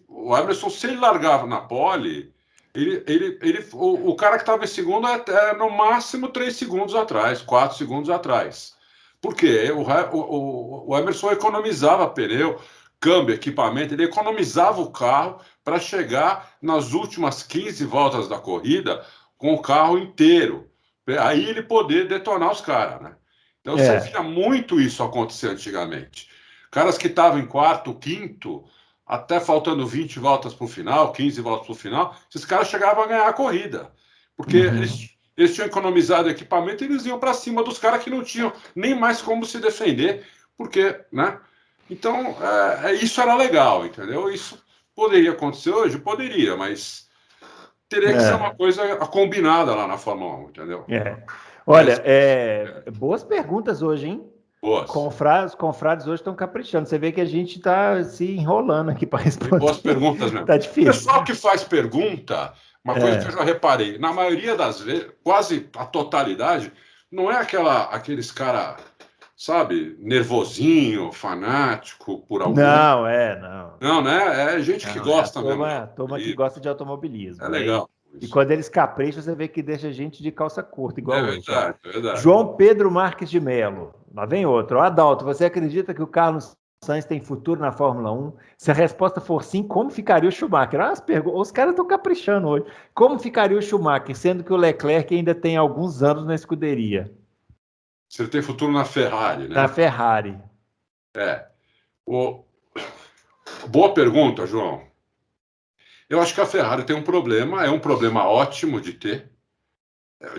O Emerson, se ele largava na pole, o cara que estava em segundo é no máximo 3 segundos atrás, 4 segundos atrás. Por quê? O Emerson economizava pneu, câmbio, equipamento, ele economizava o carro para chegar nas últimas 15 voltas da corrida com o carro inteiro. Aí ele poder detonar os caras, né? Então você via muito isso acontecer antigamente. Caras que estavam em quarto, quinto, até faltando 20 voltas para o final, 15 voltas para o final, esses caras chegavam a ganhar a corrida. Porque eles tinham economizado equipamento e eles iam para cima dos caras que não tinham nem mais como se defender, porque, né? Então, isso era legal, entendeu? Isso poderia acontecer hoje? Poderia, mas teria que ser uma coisa combinada lá na Fórmula 1, entendeu? Olha, boas perguntas hoje, hein? Boas. Confrades hoje estão caprichando. Você vê que a gente está se enrolando aqui para responder. Boas perguntas mesmo. Tá difícil. O pessoal que faz pergunta, uma coisa que eu já reparei, na maioria das vezes, quase a totalidade, não é aqueles cara, sabe, nervosinho, fanático por algum. Não, não. Não, né? É gente que gosta mesmo. A turma que gosta de automobilismo. É legal. E quando eles capricham, você vê que deixa a gente de calça curta, igual hoje. É verdade. João Pedro Marques de Mello. Lá vem outro. Adalto, você acredita que o Carlos Sainz tem futuro na Fórmula 1? Se a resposta for sim, como ficaria o Schumacher? Os caras estão caprichando hoje. Como ficaria o Schumacher, sendo que o Leclerc ainda tem alguns anos na escuderia? Se ele tem futuro na Ferrari, né? Na Ferrari. Boa pergunta, João. Eu acho que a Ferrari tem um problema, é um problema ótimo de ter.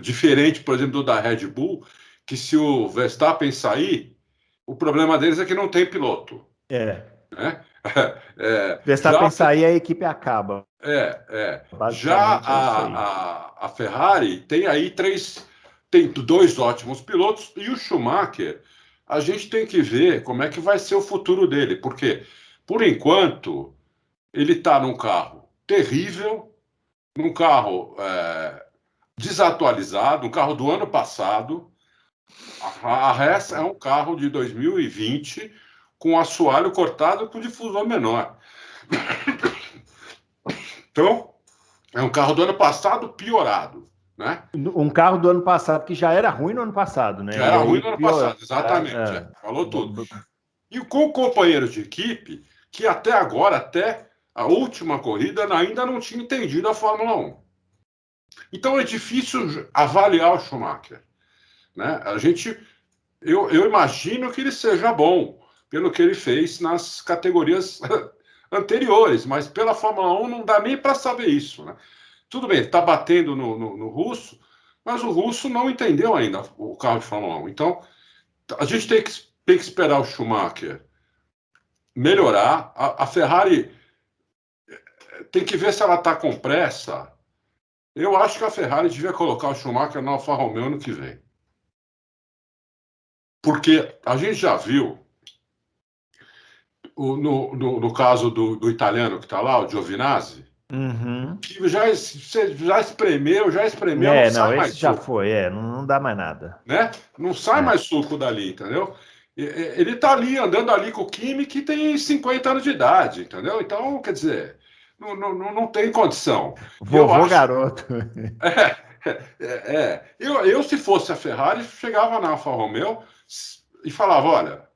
Diferente, por exemplo, do da Red Bull, que se o Verstappen sair, o problema deles é que não tem piloto. Né? Verstappen sair, a equipe acaba. Já a Ferrari tem aí tem 2 ótimos pilotos e o Schumacher, a gente tem que ver como é que vai ser o futuro dele, porque, por enquanto, ele está num carro terrível, num carro desatualizado, um carro do ano passado. A Hess é um carro de 2020 com assoalho cortado com difusor menor. Então, é um carro do ano passado piorado, né? Um carro do ano passado que já era ruim no ano passado, né? Já era ruim no ano passado, exatamente. Falou tudo. E com companheiros de equipe que até agora, até a última corrida, ainda não tinha entendido a Fórmula 1. Então é difícil avaliar o Schumacher. Né? Eu imagino que ele seja bom pelo que ele fez nas categorias anteriores, mas pela Fórmula 1 não dá nem para saber isso. Né? Tudo bem, ele está batendo no russo, mas o russo não entendeu ainda o carro de Fórmula 1. Então, a gente tem que esperar o Schumacher melhorar. A Ferrari tem que ver se ela está com pressa. Eu acho que a Ferrari devia colocar o Schumacher na Alfa Romeo ano que vem. Porque a gente já viu, no caso do italiano que está lá, o Giovinazzi, que já espremeu, não sai mais esse já suco. foi, não dá mais nada. Né? Não sai mais suco dali, entendeu? Ele está ali, andando ali com o Kimi, que tem 50 anos de idade, entendeu? Então, quer dizer, não tem condição. Vovô garoto. Eu, se fosse a Ferrari, chegava na Alfa Romeo e falava, olha,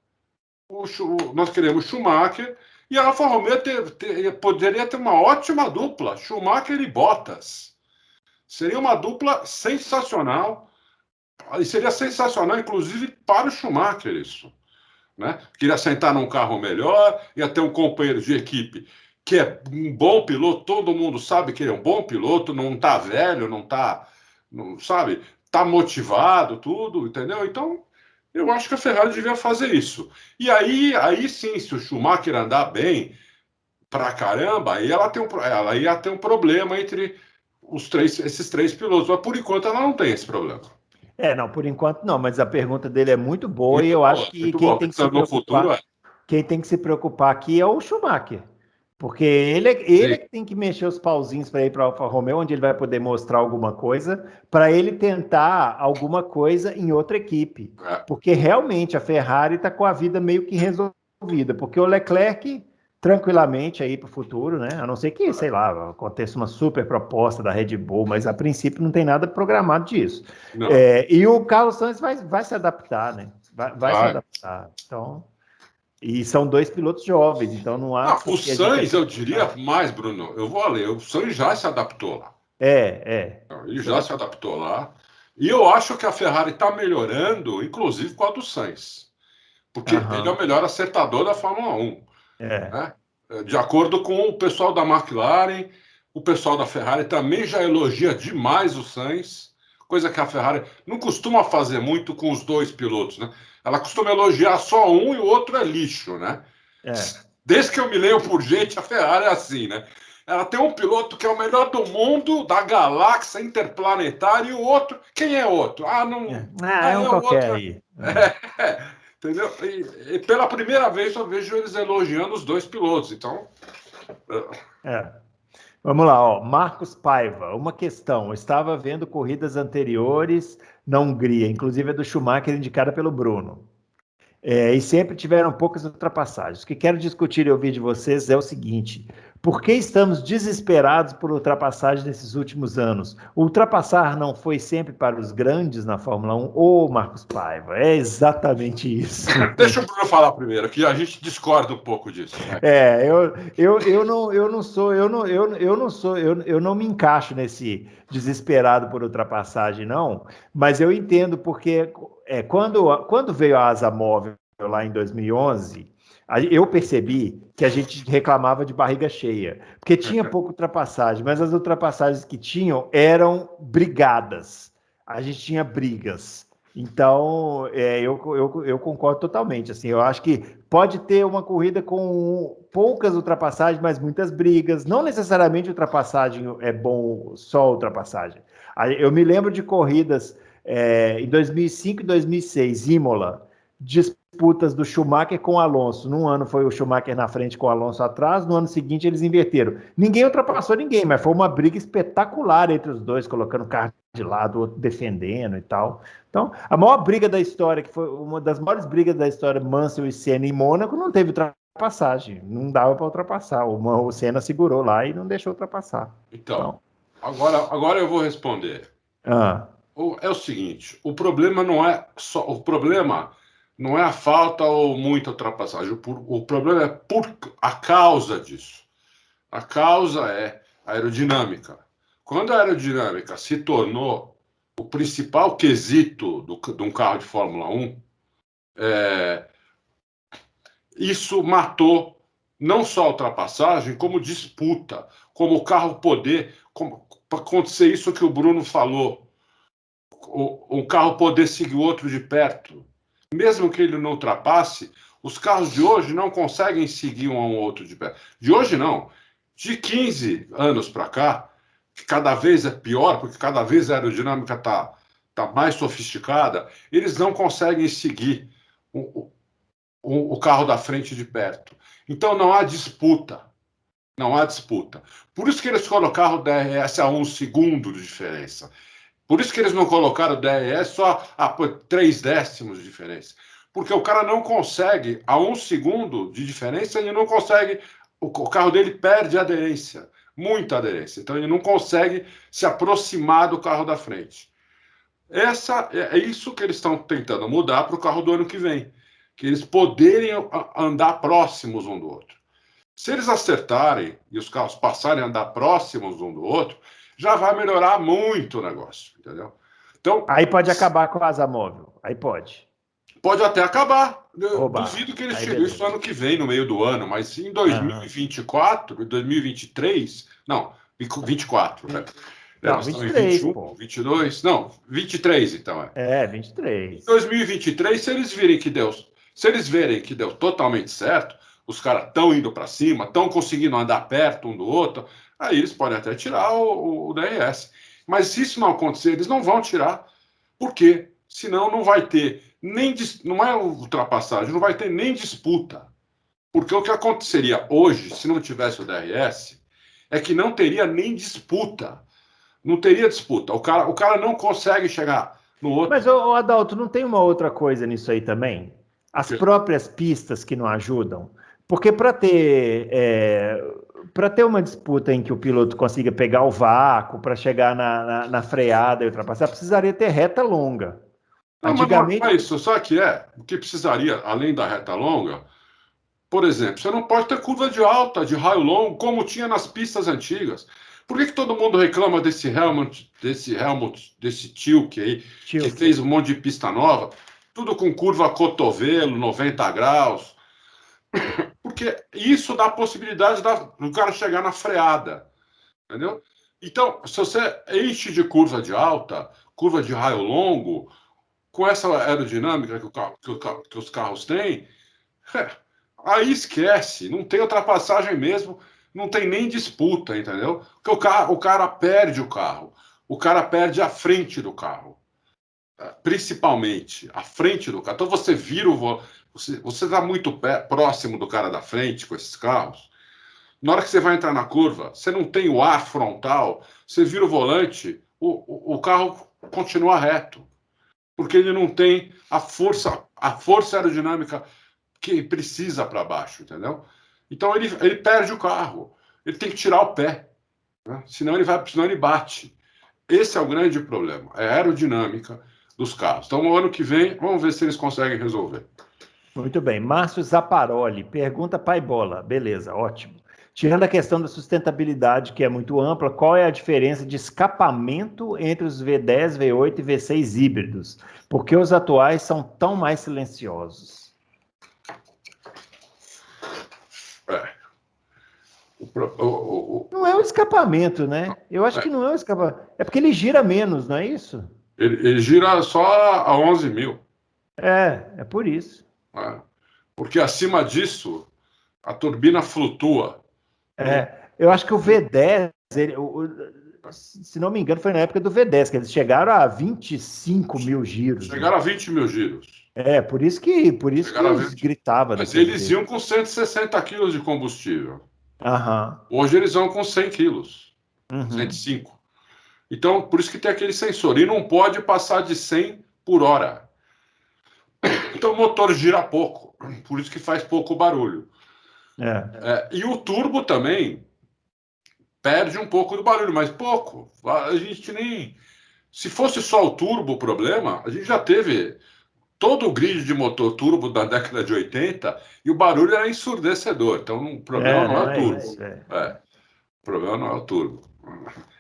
nós queremos Schumacher, e a Alfa Romeo poderia ter uma ótima dupla, Schumacher e Bottas. Seria uma dupla sensacional, e seria sensacional, inclusive, para o Schumacher isso. Né? Queria sentar num carro melhor, ia ter um companheiro de equipe que é um bom piloto, todo mundo sabe que ele é um bom piloto, não está velho, não sabe, está motivado, tudo, entendeu? Então, Eu acho que a Ferrari devia fazer isso. E aí sim, se o Schumacher andar bem pra caramba, aí ela ia ter um problema entre esses três pilotos. Mas por enquanto ela não tem esse problema. Não, por enquanto não, mas a pergunta dele é muito boa e Muito eu acho boa, que muito boa. Pensando no futuro, quem tem que se preocupar aqui é o Schumacher. Porque ele sim. é que tem que mexer os pauzinhos para ir para a Alfa Romeo, onde ele vai poder mostrar alguma coisa, para ele tentar alguma coisa em outra equipe. É. Porque realmente a Ferrari está com a vida meio que resolvida. Porque o Leclerc, tranquilamente aí para o futuro, né? A não ser que, sei lá, aconteça uma super proposta da Red Bull, mas a princípio não tem nada programado disso. Não. E o Carlos Sainz vai se adaptar, né? Vai se Vai. adaptar. Então. E são dois pilotos jovens, então não há Ah, por o que a gente Sainz, eu acreditar. diria mais, Bruno. Eu vou além. O Sainz já se adaptou lá. Ele já Então, se adaptou lá. E eu acho que a Ferrari está melhorando, inclusive com a do Sainz. Porque ele é o aham, melhor acertador da Fórmula 1. é, Né? De acordo com o pessoal da McLaren, o pessoal da Ferrari também já elogia demais o Sainz, coisa que a Ferrari não costuma fazer muito com os dois pilotos, né? Ela costuma elogiar só um e o outro é lixo, né? é, Desde que eu me lembro por gente, a Ferrari é assim, né? Ela tem um piloto que é o melhor do mundo, da galáxia interplanetária, e o outro, quem é outro? Ah, não. Ah, é um é o qualquer outro. aí. Entendeu? E pela primeira vez eu vejo eles elogiando os dois pilotos. Então, É. Vamos lá, ó. Marcos Paiva, uma questão. Eu estava vendo corridas anteriores na Hungria, inclusive a do Schumacher indicada pelo Bruno. E sempre tiveram poucas ultrapassagens. O que quero discutir e ouvir de vocês é o seguinte: por que estamos desesperados por ultrapassagem nesses últimos anos? Ultrapassar não foi sempre para os grandes na Fórmula 1? Ô, Marcos Paiva, é exatamente isso. deixa o Bruno falar primeiro, que a gente discorda um pouco disso. Vai. Eu não me encaixo nesse desesperado por ultrapassagem, não, mas eu entendo porque quando veio a asa móvel lá em 2011, eu percebi que a gente reclamava de barriga cheia, porque tinha pouca ultrapassagem, mas as ultrapassagens que tinham eram brigadas, a gente tinha brigas. Então, eu concordo totalmente. Assim, eu acho que pode ter uma corrida com poucas ultrapassagens, mas muitas brigas. Não necessariamente ultrapassagem é bom, só ultrapassagem. Eu me lembro de corridas em 2005 e 2006, Imola, disputas do Schumacher com o Alonso. Num ano foi o Schumacher na frente com o Alonso atrás, no ano seguinte eles inverteram. Ninguém ultrapassou ninguém, mas foi uma briga espetacular entre os dois, colocando o carro de lado, o outro defendendo e tal. Então, a maior briga da história, que foi uma das maiores brigas da história, Mansell e Senna em Mônaco, não teve ultrapassagem. Não dava para ultrapassar. O Senna segurou lá e não deixou ultrapassar. Então, Então, agora eu vou responder. ah, É o seguinte, o problema não é a falta ou muita ultrapassagem. O problema é por a causa disso. A causa é a aerodinâmica. Quando a aerodinâmica se tornou o principal quesito de um carro de Fórmula 1, isso matou não só a ultrapassagem, como disputa, como o carro poder, para acontecer isso que o Bruno falou, o carro poder seguir o outro de perto. Mesmo que ele não ultrapasse, os carros de hoje não conseguem seguir um ao outro de perto. De hoje não. De 15 anos para cá, que cada vez é pior, porque cada vez a aerodinâmica tá mais sofisticada, eles não conseguem seguir o carro da frente de perto. Então não há disputa. Não há disputa. Por isso que eles colocaram o DRS a 1 segundo de diferença. Por isso que eles não colocaram o DRS só a 3 décimos de diferença. Porque o cara não consegue, a 1 segundo de diferença, ele não consegue. O carro dele perde aderência, muita aderência. Então ele não consegue se aproximar do carro da frente. É isso que eles estão tentando mudar para o carro do ano que vem. Que eles poderem andar próximos um do outro. Se eles acertarem e os carros passarem a andar próximos um do outro, já vai melhorar muito o negócio, entendeu? Então, aí pode acabar com a asa móvel. Aí pode. pode até acabar. Eu Roubar. duvido que eles Aí tirem isso beleza. ano que vem, no meio do ano, mas em Aham. 2024, 2023, não, 24, né? Não, Nós estamos em 23, 21, pô. 22, não, 23 então é. É, Em 23. 2023, se eles verem que deu totalmente certo, os caras estão indo para cima, estão conseguindo andar perto um do outro, aí eles podem até tirar o DRS. Mas se isso não acontecer, eles não vão tirar. Por quê? Senão não vai ter não é ultrapassagem, não vai ter nem disputa. Porque o que aconteceria hoje, se não tivesse o DRS, é que não teria nem disputa. Não teria disputa. O cara não consegue chegar no outro. Mas, ô, Adalto, não tem uma outra coisa nisso aí também? As Porque, próprias pistas que não ajudam? Porque para ter uma disputa em que o piloto consiga pegar o vácuo para chegar na freada e ultrapassar, precisaria ter reta longa. não, mas não Antigamente, é isso. Sabe o que é? O que precisaria, além da reta longa, por exemplo, você não pode ter curva de alta, de raio longo, como tinha nas pistas antigas. Por que todo mundo reclama desse Tilke aí, que Tilke. fez um monte de pista nova, tudo com curva cotovelo, 90 graus? Porque isso dá a possibilidade do cara chegar na freada, entendeu? Então, se você enche de curva de alta, curva de raio longo, com essa aerodinâmica que os carros têm, aí esquece, não tem ultrapassagem mesmo, não tem nem disputa, entendeu? Porque o cara perde o cara perde a frente do carro, principalmente a frente do carro. Então você vira você está muito próximo do cara da frente com esses carros. Na hora que você vai entrar na curva, você não tem o ar frontal, você vira o volante, o carro continua reto, porque ele não tem a força aerodinâmica que precisa para baixo, entendeu? Então ele perde o carro, ele tem que tirar o pé, né? Senão ele bate. Esse é o grande problema, é a aerodinâmica dos carros. Então, no ano que vem, vamos ver se eles conseguem resolver. Muito bem. Márcio Zaparoli pergunta Pai Bola. Beleza, ótimo. Tirando a questão da sustentabilidade, que é muito ampla, qual é a diferença de escapamento entre os V10, V8 e V6 híbridos? Por que os atuais são tão mais silenciosos? É. Não é o escapamento, né? Eu acho que não é o escapamento. É porque ele gira menos, não é isso? Ele gira só a 11 mil. É por isso. Né? Porque acima disso, a turbina flutua. Eu acho que o V10, se não me engano, foi na época do V10, que eles chegaram a 25 mil giros. Chegaram a 20 mil giros. Por isso que gritava Mas daquele eles jeito. iam com 160 quilos de combustível. Aham. Hoje eles vão com 100 quilos, Uhum. 105. Então, por isso que tem aquele sensor. E não pode passar de 100 por hora. Então o motor gira pouco. Por isso que faz pouco barulho. E o turbo também perde um pouco do barulho, mas pouco. A gente nem... Se fosse só o turbo o problema, a gente já teve todo o grid de motor turbo da década de 80 e o barulho era ensurdecedor. Então o problema não é o turbo. O problema não é o turbo.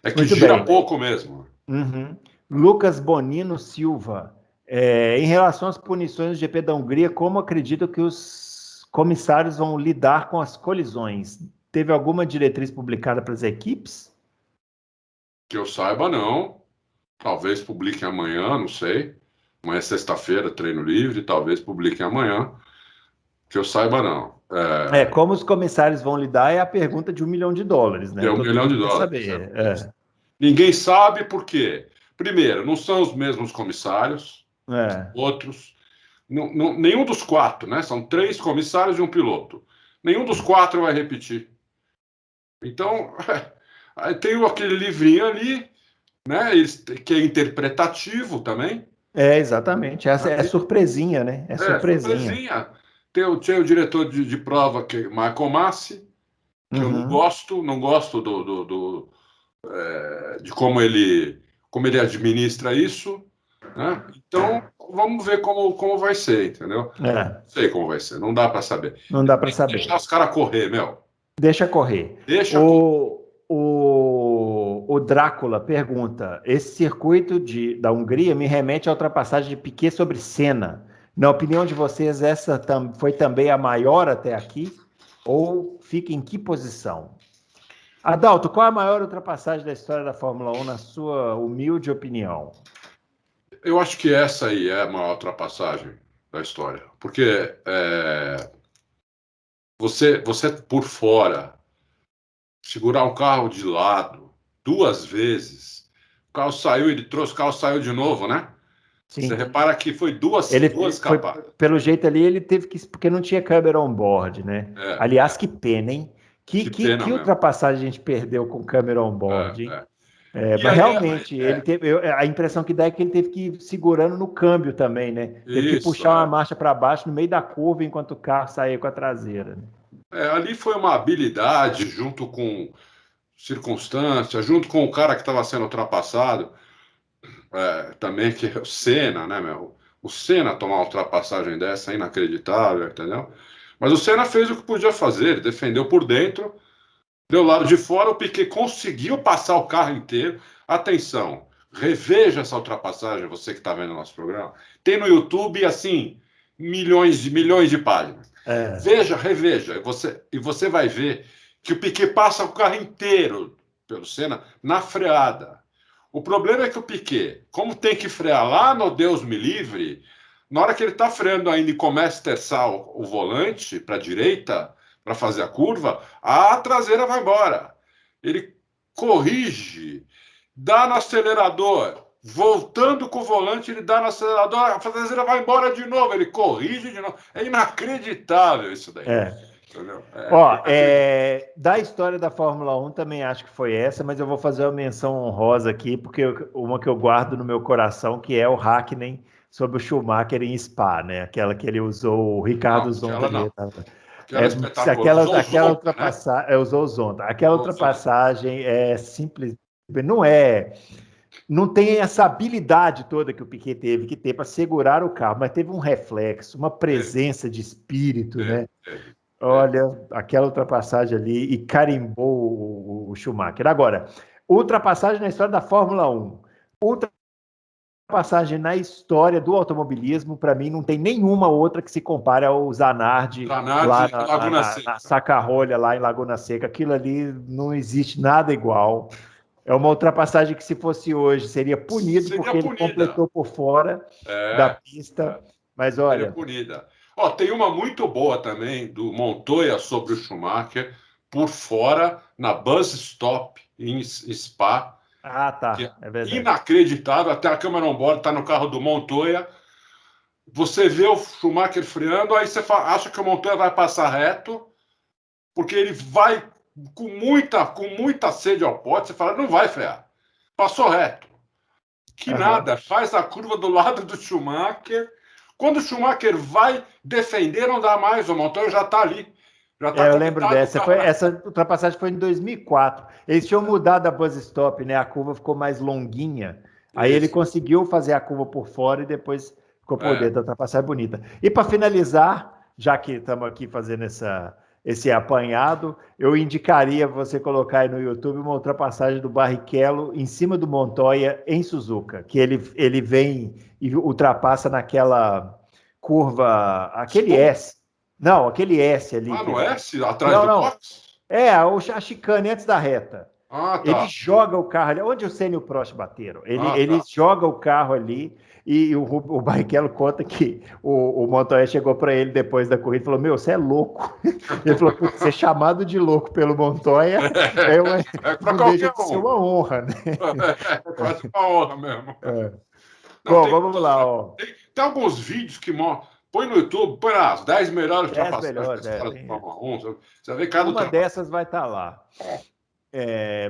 É que Muito gira bem. pouco mesmo. Uhum. Lucas Bonino Silva. Em relação às punições do GP da Hungria, como acredito que os comissários vão lidar com as colisões? Teve alguma diretriz publicada para as equipes? Que eu saiba, não. Talvez publiquem amanhã, não sei. Amanhã é sexta-feira, treino livre, talvez publiquem amanhã. Que eu saiba, não. Como os comissários vão lidar é a pergunta de $1 milhão, né? É $1 Todo milhão mundo quer dólares. saber. Ninguém sabe por quê. Primeiro, não são os mesmos comissários, outros. Nenhum dos quatro, né? São 3 comissários e um piloto. Nenhum dos 4 vai repetir. Então, tem aquele livrinho ali, né? Que é interpretativo também. Exatamente. Essa é surpresinha, né? É surpresinha. Surpresinha. Tinha o diretor de prova, que é Michael Massi, que eu não gosto de como ele administra isso, né? Então, vamos ver como vai ser, entendeu? Não sei como vai ser, não dá para saber. Não dá para Tem que saber. deixar os caras correr, meu. Deixa correr. Deixa correr. O Drácula pergunta: esse circuito da Hungria me remete à ultrapassagem de Piquet sobre Senna. Na opinião de vocês, essa foi também a maior até aqui? Ou fica em que posição? Adalto, qual a maior ultrapassagem da história da Fórmula 1, na sua humilde opinião? Eu acho que essa aí é a maior ultrapassagem da história. Porque você por fora, segurar um carro de lado 2 vezes, o carro saiu, ele trouxe, o carro saiu de novo, né? Sim. Você repara que foi duas Foi, capas. pelo jeito ali, ele teve que... Porque não tinha câmera on-board, né? Aliás, que pena, hein? Que pena Que mesmo. ultrapassagem a gente perdeu com câmera on-board, hein? Mas aí, realmente, ele teve, a impressão que dá é que ele teve que ir segurando no câmbio também, né? Teve que puxar uma marcha para baixo no meio da curva enquanto o carro saía com a traseira. Ali foi uma habilidade junto com circunstância, junto com o cara que estava sendo ultrapassado, também, que é o Senna, né, meu? O Senna tomar uma ultrapassagem dessa é inacreditável, entendeu? Mas o Senna fez o que podia fazer, ele defendeu por dentro, deu lado de fora, o Piquet conseguiu passar o carro inteiro. Atenção, reveja essa ultrapassagem, você que está vendo o nosso programa. Tem no YouTube, assim, milhões de páginas. Veja, reveja, e você vai ver que o Piquet passa o carro inteiro pelo Senna na freada. O problema é que o Piquet, como tem que frear lá no Deus me livre, na hora que ele está freando ainda e começa a terçar o volante para a direita, para fazer a curva, a traseira vai embora. Ele corrige, dá no acelerador, voltando com o volante, ele dá no acelerador, a traseira vai embora de novo, ele corrige de novo. É inacreditável isso daí. Entendeu? Da história da Fórmula 1 também acho que foi essa, mas eu vou fazer uma menção honrosa aqui, porque uma que eu guardo no meu coração, que é o Hakkinen sobre o Schumacher em Spa, né? Aquela que ele usou o Ricardo Zonta. Aquela ultrapassagem, usou o Zonta. Aquela ultrapassagem é simples, não tem essa habilidade toda que o Piquet teve que ter para segurar o carro, mas teve um reflexo, uma presença de espírito, né? Olha, aquela ultrapassagem ali e carimbou o Schumacher. Agora, ultrapassagem na história da Fórmula 1. Ultrapassagem na história do automobilismo, para mim, não tem nenhuma outra que se compare ao Zanardi lá na Sacarrolha, lá em Laguna Seca. Aquilo ali não existe nada igual. É uma ultrapassagem que, se fosse hoje, seria punido, porque ele completou por fora da pista. Mas olha... Seria punida. Tem uma muito boa também, do Montoya sobre o Schumacher, por fora, na Bus Stop, em Spa. Tá. É verdade. Inacreditável. Até a câmera on-board está no carro do Montoya. Você vê o Schumacher freando, aí você acha que o Montoya vai passar reto, porque ele vai com muita sede ao pote. Você fala, não vai frear. Passou reto. Nada. Faz a curva do lado do Schumacher. Quando o Schumacher vai defender, não dá mais. O Montoya já está ali. Eu lembro dessa. Essa ultrapassagem foi em 2004. Eles tinham mudado a bus stop, né? A curva ficou mais longuinha. Aí ele conseguiu fazer a curva por fora e depois ficou por dentro. A ultrapassagem bonita. E para finalizar, já que estamos aqui fazendo esse apanhado, eu indicaria você colocar aí no YouTube uma ultrapassagem do Barrichello em cima do Montoya em Suzuka, que ele vem e ultrapassa naquela curva, aquele S. Não, aquele S ali. No S? Atrás do box? A chicane antes da reta. Tá. Ele joga o carro ali, onde o Senna e o Prost bateram. Ele joga o carro ali e o Barrichello conta que o Montoya chegou para ele depois da corrida e falou: Meu, você é louco. Ele falou: Ser chamado de louco pelo Montoya não deixa de ser uma honra, né? É quase uma honra mesmo. Bom, vamos lá. Tem alguns vídeos que mostram. Põe no YouTube, põe lá as 10 melhores ultrapassagens da história do Fórmula 1. Você vai ver cada uma dessas vai estar lá.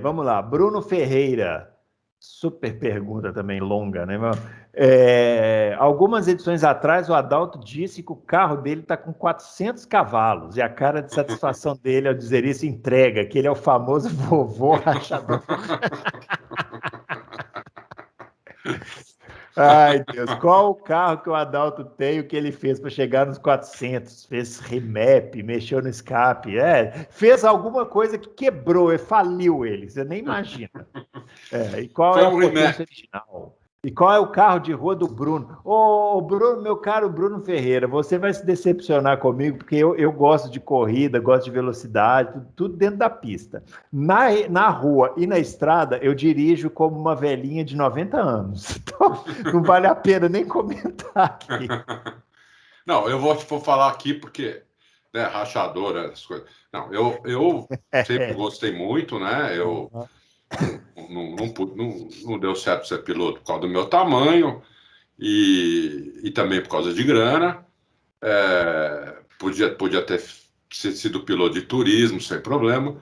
Vamos lá. Bruno Ferreira. Super pergunta também, longa, né? Algumas edições atrás, o Adalto disse que o carro dele está com 400 cavalos. E a cara de satisfação dele ao dizer isso entrega, que ele é o famoso vovô rachador. Ai, Deus, qual o carro que o Adalto tem, o que ele fez para chegar nos 400? Fez remap, mexeu no escape, fez alguma coisa que quebrou, faliu ele, você nem imagina. E qual é a potência original? E qual é o carro de rua do Bruno? Ô, Bruno, meu caro Bruno Ferreira, você vai se decepcionar comigo, porque eu gosto de corrida, gosto de velocidade, tudo dentro da pista. Na rua e na estrada, eu dirijo como uma velhinha de 90 anos. Então, não vale a pena nem comentar aqui. Não, eu vou falar aqui porque, né, rachadora, essas coisas. Não, eu sempre gostei muito, né? Eu não deu certo ser piloto por causa do meu tamanho e também por causa de grana. Podia ter sido piloto de turismo sem problema,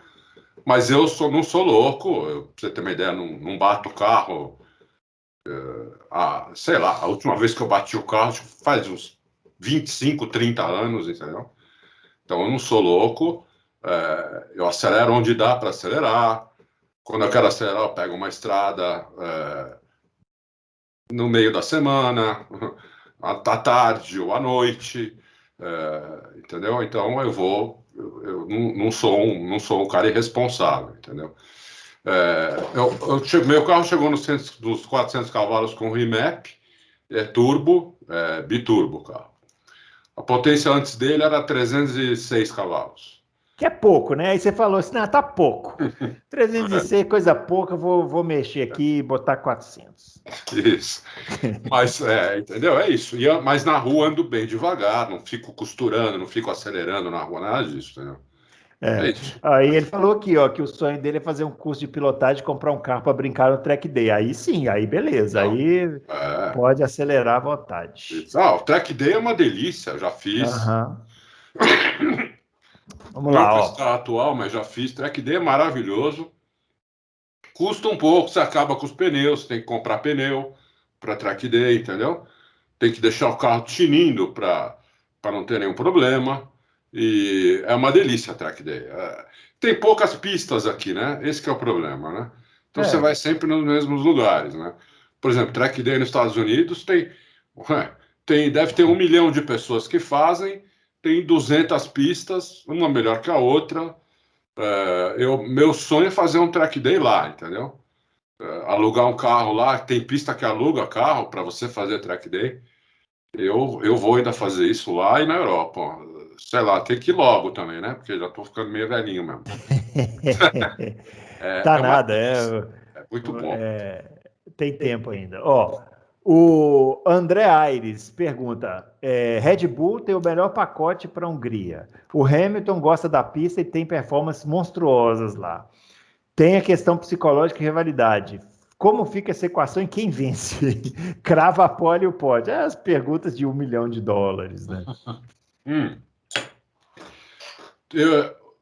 mas não sou louco. Pra você ter uma ideia, não bato o carro. Sei lá, a última vez que eu bati o carro faz uns 25, 30 anos, entendeu? Então eu não sou louco. Eu acelero onde dá para acelerar. Quando eu quero acelerar, eu pego uma estrada no meio da semana, à tarde ou à noite, entendeu? Então eu não sou um cara irresponsável, entendeu? Meu carro chegou nos 400 cavalos com remap, turbo, biturbo o carro. A potência antes dele era 306 cavalos. Que é pouco, né? Aí você falou assim, não, tá pouco. 306, coisa pouca, vou mexer aqui e botar 400. Isso. Mas, entendeu? É isso. Mas na rua ando bem devagar, não fico costurando, não fico acelerando na rua, nada disso, entendeu? É isso. Aí ele falou aqui, ó, que o sonho dele é fazer um curso de pilotagem e comprar um carro para brincar no track day. Aí sim, aí beleza. Não, aí pode acelerar à vontade. O track day é uma delícia, já fiz. Vamos Não lá, com ó. esse carro atual, mas já fiz. Track day é maravilhoso. Custa um pouco, você acaba com os pneus, tem que comprar pneu para track day, entendeu? Tem que deixar o carro tinindo para não ter nenhum problema. E é uma delícia a track day. Tem poucas pistas aqui, né? Esse que é o problema, né? Então você vai sempre nos mesmos lugares, né? Por exemplo, track day nos Estados Unidos deve ter 1 milhão de pessoas que fazem, tem 200 pistas, uma melhor que a outra. Meu sonho é fazer um track day lá, entendeu? Alugar um carro lá, tem pista que aluga carro para você fazer track day. Eu vou ainda fazer isso lá e na Europa. Sei lá, tem que ir logo também, né? Porque já estou ficando meio velhinho mesmo. Tá Uma nada, delícia. É muito bom. Tem tempo ainda. Ó, o André Aires pergunta: Red Bull tem o melhor pacote para a Hungria. O Hamilton gosta da pista e tem performances monstruosas lá. Tem a questão psicológica e rivalidade. Como fica essa equação e quem vence? Crava a pole e o pódio. As perguntas de $1 milhão, né?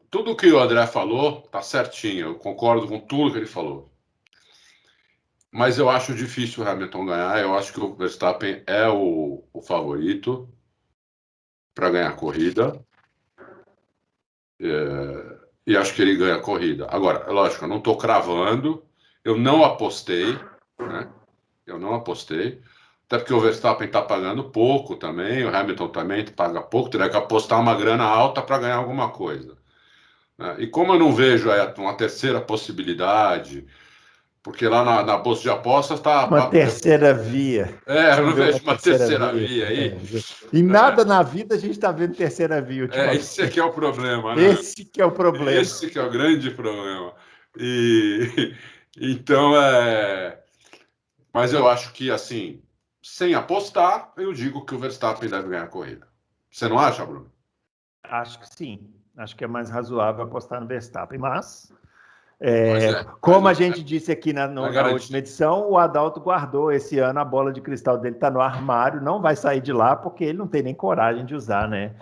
Tudo que o André falou tá certinho. Eu concordo com tudo que ele falou. Mas eu acho difícil o Hamilton ganhar. Eu acho que o Verstappen é o favorito para ganhar a corrida. E acho que ele ganha a corrida. Agora, é lógico, eu não estou cravando. Eu não apostei, né? Eu não apostei. Até porque o Verstappen está pagando pouco também. O Hamilton também paga pouco. Teria que apostar uma grana alta para ganhar alguma coisa. Né? E como eu não vejo uma terceira possibilidade, porque lá na bolsa de apostas está. Uma terceira via. Eu não vejo uma terceira via aí. E nada na vida a gente está vendo terceira via. Esse aqui é o problema, né? Esse que é o problema. Esse que é o grande problema. Então, mas eu acho que, assim, sem apostar, eu digo que o Verstappen deve ganhar a corrida. Você não acha, Bruno? Acho que sim. Acho que é mais razoável apostar no Verstappen, mas como a gente disse aqui na última edição, o Adalto guardou esse ano a bola de cristal dele, está no armário, não vai sair de lá porque ele não tem nem coragem de usar, né?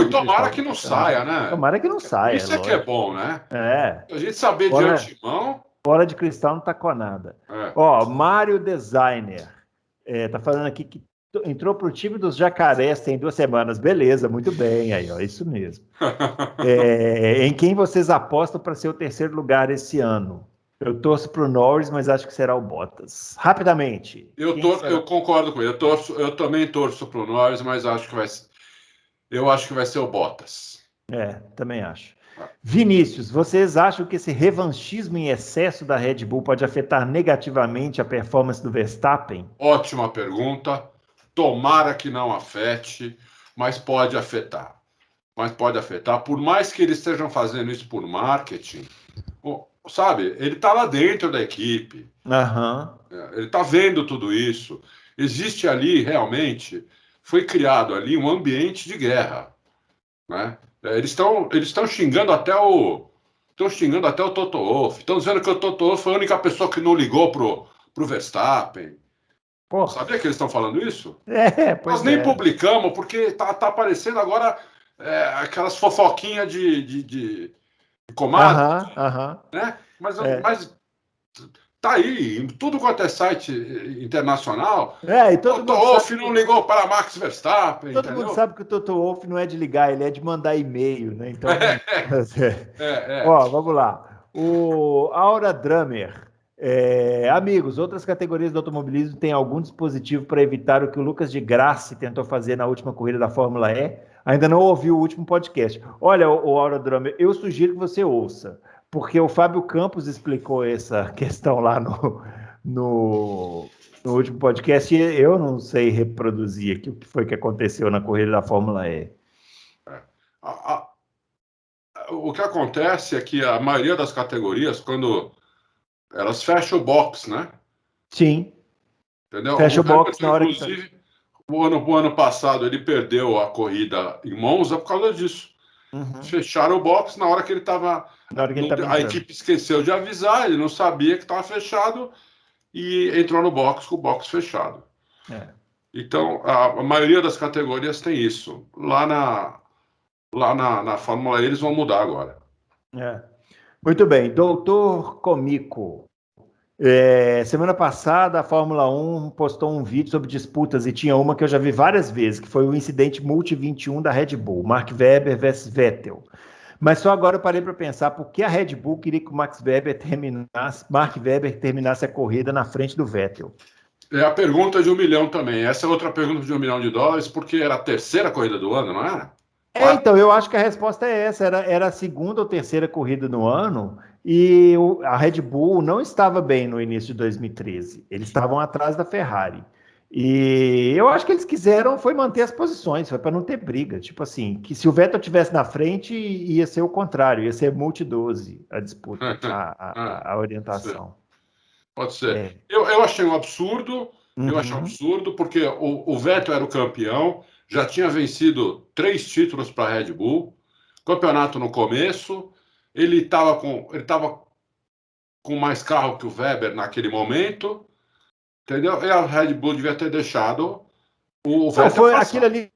E tomara que não saia, né? Tomara que não saia. Isso é que é bom, né? A gente saber de antemão. Bola de cristal não tá com nada. Ó, Mário Designer tá falando aqui que entrou para o time dos Jacarés tem 2 semanas. Beleza, muito bem aí, ó, isso mesmo. Em quem vocês apostam para ser o 3º lugar esse ano? Eu torço para o Norris, mas acho que será o Bottas. Rapidamente. Eu concordo com ele. Eu também torço para o Norris, mas eu acho que vai ser o Bottas. Também acho. Vinícius, vocês acham que esse revanchismo em excesso da Red Bull pode afetar negativamente a performance do Verstappen? Ótima pergunta. Tomara que não afete, mas pode afetar. Por mais que eles estejam fazendo isso por marketing, sabe, ele está lá dentro da equipe. Aham. Ele está vendo tudo isso. Existe ali, realmente, foi criado ali um ambiente de guerra, né? Eles estão xingando até o Toto Wolff. Estão dizendo que o Toto Wolff foi a única pessoa que não ligou pro Verstappen. Pô, Sabia que eles estão falando isso? Nós pois nem é. publicamos, porque tá aparecendo agora aquelas fofoquinhas de comadre, Aham, aham. né? É. Mas tá aí, em tudo quanto é site internacional. E todo Toto mundo sabe. Wolff não ligou para Max Verstappen, Todo mundo entendeu? sabe que o Toto Wolff não é de ligar, ele é de mandar e-mail, né? Então, É. ó, vamos lá. O Aura Drummer. Amigos, outras categorias do automobilismo têm algum dispositivo para evitar o que o Lucas de Grassi tentou fazer na última corrida da Fórmula E? Ainda não ouvi o último podcast. Olha, o Aura Drummer, eu sugiro que você ouça, porque o Fábio Campos explicou essa questão lá no, no último podcast, eu não sei reproduzir aqui o que foi que aconteceu na corrida da Fórmula E. A- o que acontece é que a maioria das categorias, quando elas fecham o box, né? Sim, Entendeu? fecha O o box Hamilton, na hora que tá. inclusive, o ano passado, ele perdeu a corrida em Monza por causa disso. Uhum. Fecharam o box na hora que ele estava. Na hora que ele estava A entrando. equipe esqueceu de avisar, ele não sabia que estava fechado e entrou no box com o box fechado. É. Então, a maioria das categorias tem isso. Lá na Fórmula E eles vão mudar agora. É. Muito bem, Doutor Comico. Semana passada a Fórmula 1 postou um vídeo sobre disputas e tinha uma que eu já vi várias vezes, que foi o incidente Multi 21 da Red Bull, Mark Webber versus Vettel. Mas só agora eu parei para pensar por que a Red Bull queria que o Mark Webber terminasse a corrida na frente do Vettel. É a pergunta de 1 milhão também. Essa é outra pergunta de $1 milhão, porque era a terceira corrida do ano, não era? Então, eu acho que a resposta é essa. Era a segunda ou terceira corrida no ano e a Red Bull não estava bem no início de 2013. Eles estavam atrás da Ferrari. E eu acho que eles quiseram foi manter as posições, foi para não ter briga. Tipo assim, que se o Vettel tivesse na frente, ia ser o contrário, ia ser multi-12 a disputa, a orientação. Pode ser. É. Eu achei um absurdo, Uhum. porque o Vettel era o campeão, já tinha vencido 3 títulos para a Red Bull, campeonato no começo, ele estava com mais carro que o Weber naquele momento, entendeu? E a Red Bull devia ter deixado o Vettel passar. Aquilo ali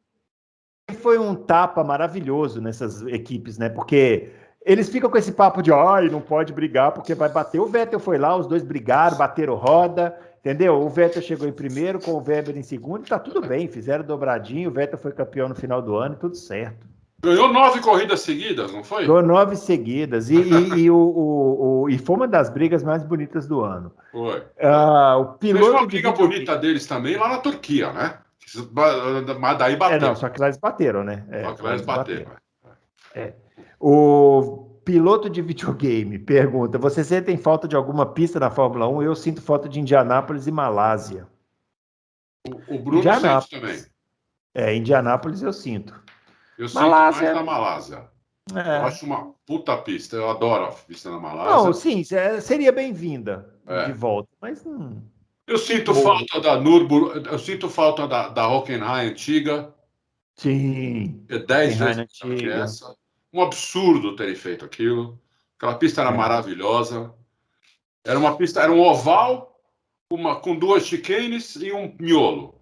foi um tapa maravilhoso nessas equipes, né? Porque eles ficam com esse papo de, não pode brigar porque vai bater. O Vettel foi lá, os dois brigaram, bateram roda, entendeu? O Vettel chegou em primeiro, com o Weber em segundo, tá tudo bem, fizeram dobradinho, o Vettel foi campeão no final do ano, tudo certo. Ganhou 9 corridas seguidas, não foi? Ganhou 9 seguidas e foi uma das brigas mais bonitas do ano. Foi. O Fez piloto uma briga bonita deles também lá na Turquia, né? Mas daí bateu. Só que lá eles bateram, né? Só que lá Lá eles eles bateram. bateram. O piloto de videogame pergunta: você sentem falta de alguma pista na Fórmula 1? Eu sinto falta de Indianápolis e Malásia. O Bruno sente também. Indianápolis eu sinto. Eu sinto Malásia. mais na Malásia. Eu acho uma puta pista. Eu adoro a pista na Malásia. Não, sim, seria bem-vinda de volta, mas não. Eu sinto falta da Nürburgring, eu sinto falta da Hockenheim antiga. Sim. É 10 vezes melhor que essa. Um absurdo terem feito aquilo. Aquela pista era maravilhosa. Era uma pista, era um oval com 2 chicanes e um miolo.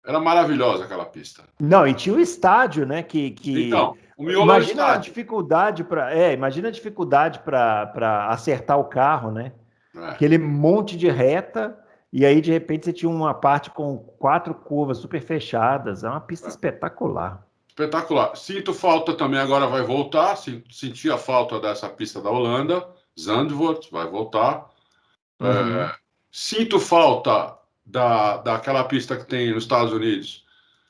Era maravilhosa aquela pista. Não, e tinha o estádio, né? Então, o miolo imagina era o a dificuldade para acertar o carro, né? Aquele monte de reta, e aí de repente você tinha uma parte com 4 curvas super fechadas. É uma pista espetacular. Espetacular. Sinto falta também, agora vai voltar. Senti a falta dessa pista da Holanda. Zandvoort vai voltar. Uhum. Sinto falta daquela pista que tem nos Estados Unidos,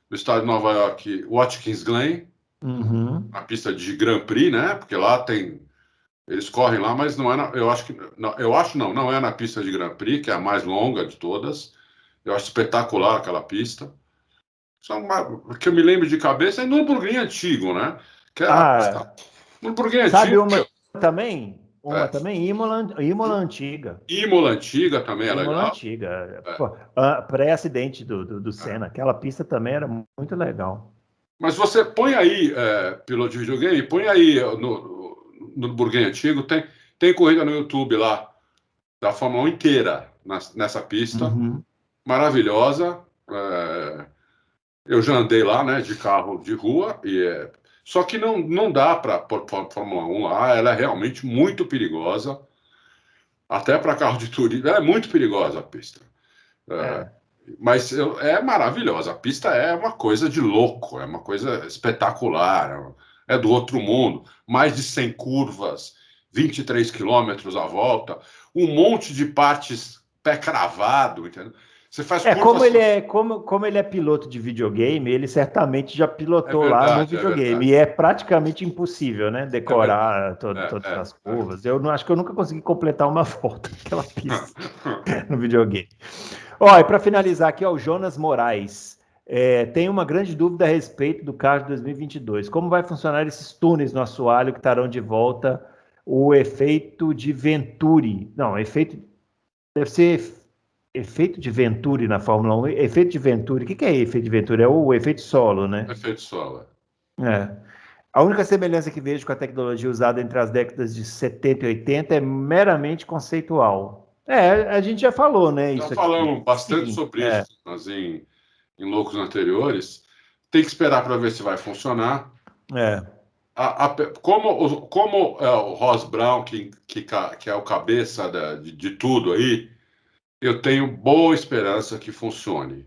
no estado de Nova York, Watkins Glen. Uhum. Na pista de Grand Prix, né? Porque lá tem. Eles correm lá, mas não é eu acho que. Não é na pista de Grand Prix, que é a mais longa de todas. Eu acho espetacular aquela pista. Que eu me lembro de cabeça é Nürburgring antigo, né? Que é a pista. Ah, Nürburgring sabe antigo. uma também? Uma É, também, Imola antiga. Imola antiga também é Imola legal. antiga. É. Pô, pré-acidente do É. Senna. Aquela pista também era muito legal. Mas você põe aí, piloto de videogame, põe aí no Nürburgring antigo, tem corrida no YouTube lá, da Fórmula 1 inteira, nessa pista, Uhum. maravilhosa. Eu já andei lá, né, de carro de rua, só que não dá para pôr Fórmula 1 lá, ela é realmente muito perigosa, até para carro de turismo, é muito perigosa a pista. É, É. mas é maravilhosa. A pista é uma coisa de louco, é uma coisa espetacular, é do outro mundo. Mais de 100 curvas, 23 quilômetros à volta, um monte de partes pé cravado, entendeu? Você faz curvas. Como ele é piloto de videogame, ele certamente já É pilotou lá no verdade, é videogame. verdade. E é praticamente impossível, né? É verdade. Decorar todas É, as curvas. Eu não acho que eu nunca consegui completar uma volta naquela pista é. no videogame. Ó, e para finalizar aqui, ó, o Jonas Moraes. Tem uma grande dúvida a respeito do carro de 2022. Como vai funcionar esses túneis no assoalho que estarão de volta o efeito de Venturi? Não, efeito deve ser efeito de Venturi na Fórmula 1. Efeito de Venturi, o que é efeito de Venturi? É o efeito solo, né? Efeito solo. É. A única semelhança que vejo com a tecnologia usada entre as décadas de 70 e 80 é meramente conceitual. A gente já falou, né? Já Isso aqui. falamos bastante Sim, sobre isso, mas em loucos anteriores. Tem que esperar para ver se vai funcionar. é, Como é o Ross Brown, que é o cabeça de tudo aí, eu tenho boa esperança que funcione,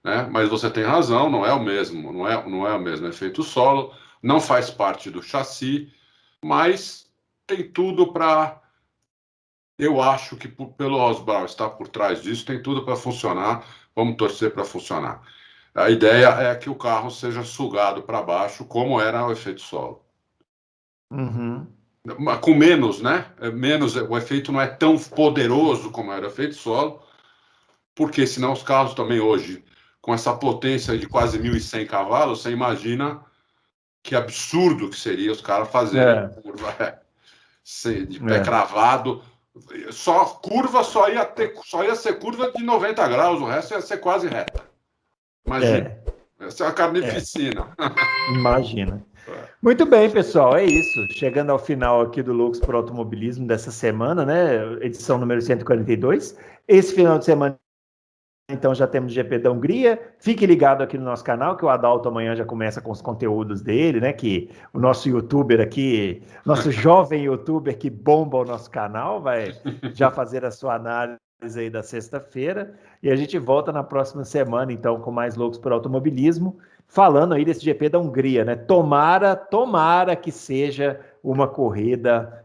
né? Mas você tem razão, não é o mesmo, não é o mesmo efeito solo, não faz parte do chassi, mas tem tudo para. Eu acho que pelo Ross Brown estar por trás disso, tem tudo para funcionar. Vamos torcer para funcionar. A ideia é que o carro seja sugado para baixo, como era o efeito solo. uhum, Com menos, né? Menos, o efeito não é tão poderoso como era o efeito solo, porque senão os carros também hoje, com essa potência de quase 1.100 cavalos, você imagina que absurdo que seria os caras fazerem é, curva de pé é, cravado. Só ia ser curva de 90 graus, o resto ia ser quase reta. Imagina. é, Essa é uma é, carnificina. imagina. Muito bem, pessoal, é isso. Chegando ao final aqui do Loucos por Automobilismo dessa semana, né? Edição número 142. Esse final de semana então já temos GP da Hungria. Fique ligado aqui no nosso canal, que o Adalto amanhã já começa com os conteúdos dele, né? Que o nosso youtuber aqui, nosso jovem youtuber que bomba o nosso canal, vai já fazer a sua análise aí da sexta-feira. E a gente volta na próxima semana, então, com mais Loucos por Automobilismo, falando aí desse GP da Hungria, né? Tomara que seja uma corrida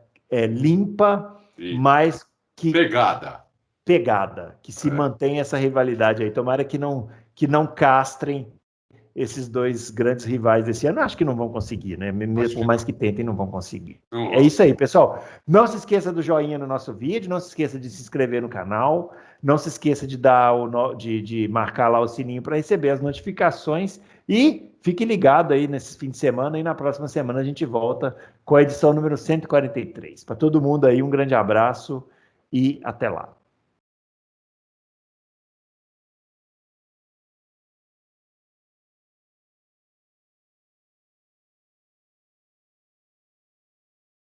limpa, E mas que pegada. pegada, que se É, mantenha essa rivalidade aí. Tomara que não castrem esses dois grandes rivais desse ano. Acho que não vão conseguir, né? acho Por que mais não. que tentem, não vão conseguir. Não É vão. isso aí, pessoal. Não se esqueça do joinha no nosso vídeo, não se esqueça de se inscrever no canal, não se esqueça de dar de marcar lá o sininho para receber as notificações e fique ligado aí nesse fim de semana e na próxima semana a gente volta com a edição número 143. Para todo mundo aí, um grande abraço e até lá.